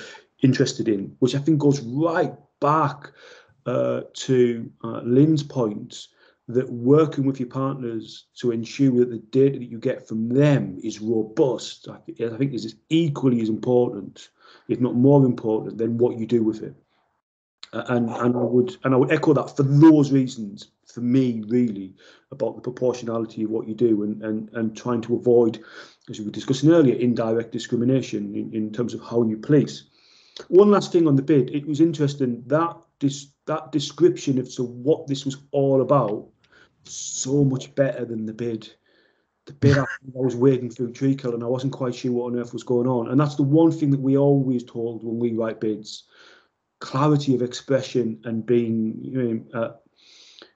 interested in, which I think goes right back to Lynn's point, that working with your partners to ensure that the data that you get from them is robust, I think is equally as important, if not more important, than what you do with it. And I would echo that for those reasons, for me, really, about the proportionality of what you do and trying to avoid, as we were discussing earlier, indirect discrimination in terms of how you police. One last thing on the bid, it was interesting that that description of what this was all about, so much better than the bid. The bid, I was wading through treacle and I wasn't quite sure what on earth was going on. And that's the one thing that we always told when we write bids: clarity of expression and being,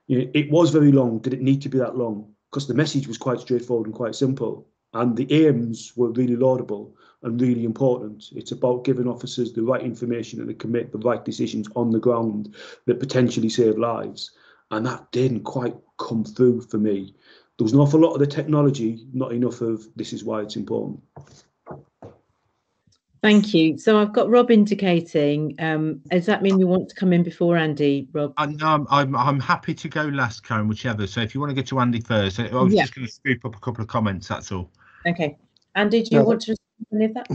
it was very long. Did it need to be that long? Because the message was quite straightforward and quite simple. And the aims were really laudable and really important. It's about giving officers the right information and they can make the right decisions on the ground that potentially save lives. And that didn't quite come through for me. There was an awful lot of the technology, not enough of this is why it's important. Thank you. So I've got Rob indicating. Does that mean you want to come in before Andy, Rob? I'm happy to go last, Karen, whichever. So if you want to go to Andy first, I was just going to scoop up a couple of comments. That's all. Okay. Andy, do you want to respond to any of that?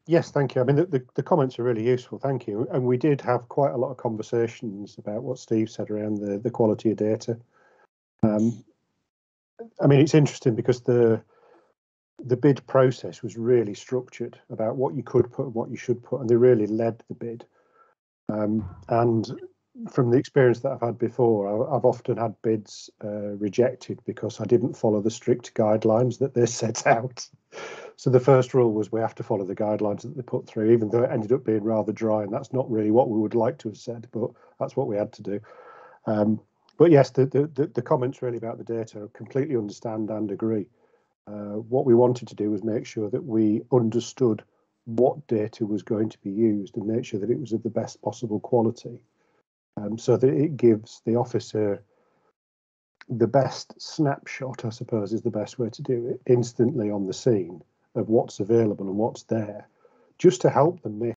Yes, thank you. I mean, the comments are really useful. Thank you. And we did have quite a lot of conversations about what Steve said around the quality of data. I mean, it's interesting because the bid process was really structured about what you could put and what you should put, and they really led the bid. And from the experience that I've had before, I've often had bids rejected because I didn't follow the strict guidelines that they set out. So the first rule was we have to follow the guidelines that they put through, even though it ended up being rather dry, and that's not really what we would like to have said, but that's what we had to do. But yes, the comments really about the data, I completely understand and agree. What we wanted to do was make sure that we understood what data was going to be used and make sure that it was of the best possible quality, so that it gives the officer the best snapshot, I suppose is the best way to do it, instantly on the scene of what's available and what's there, just to help them make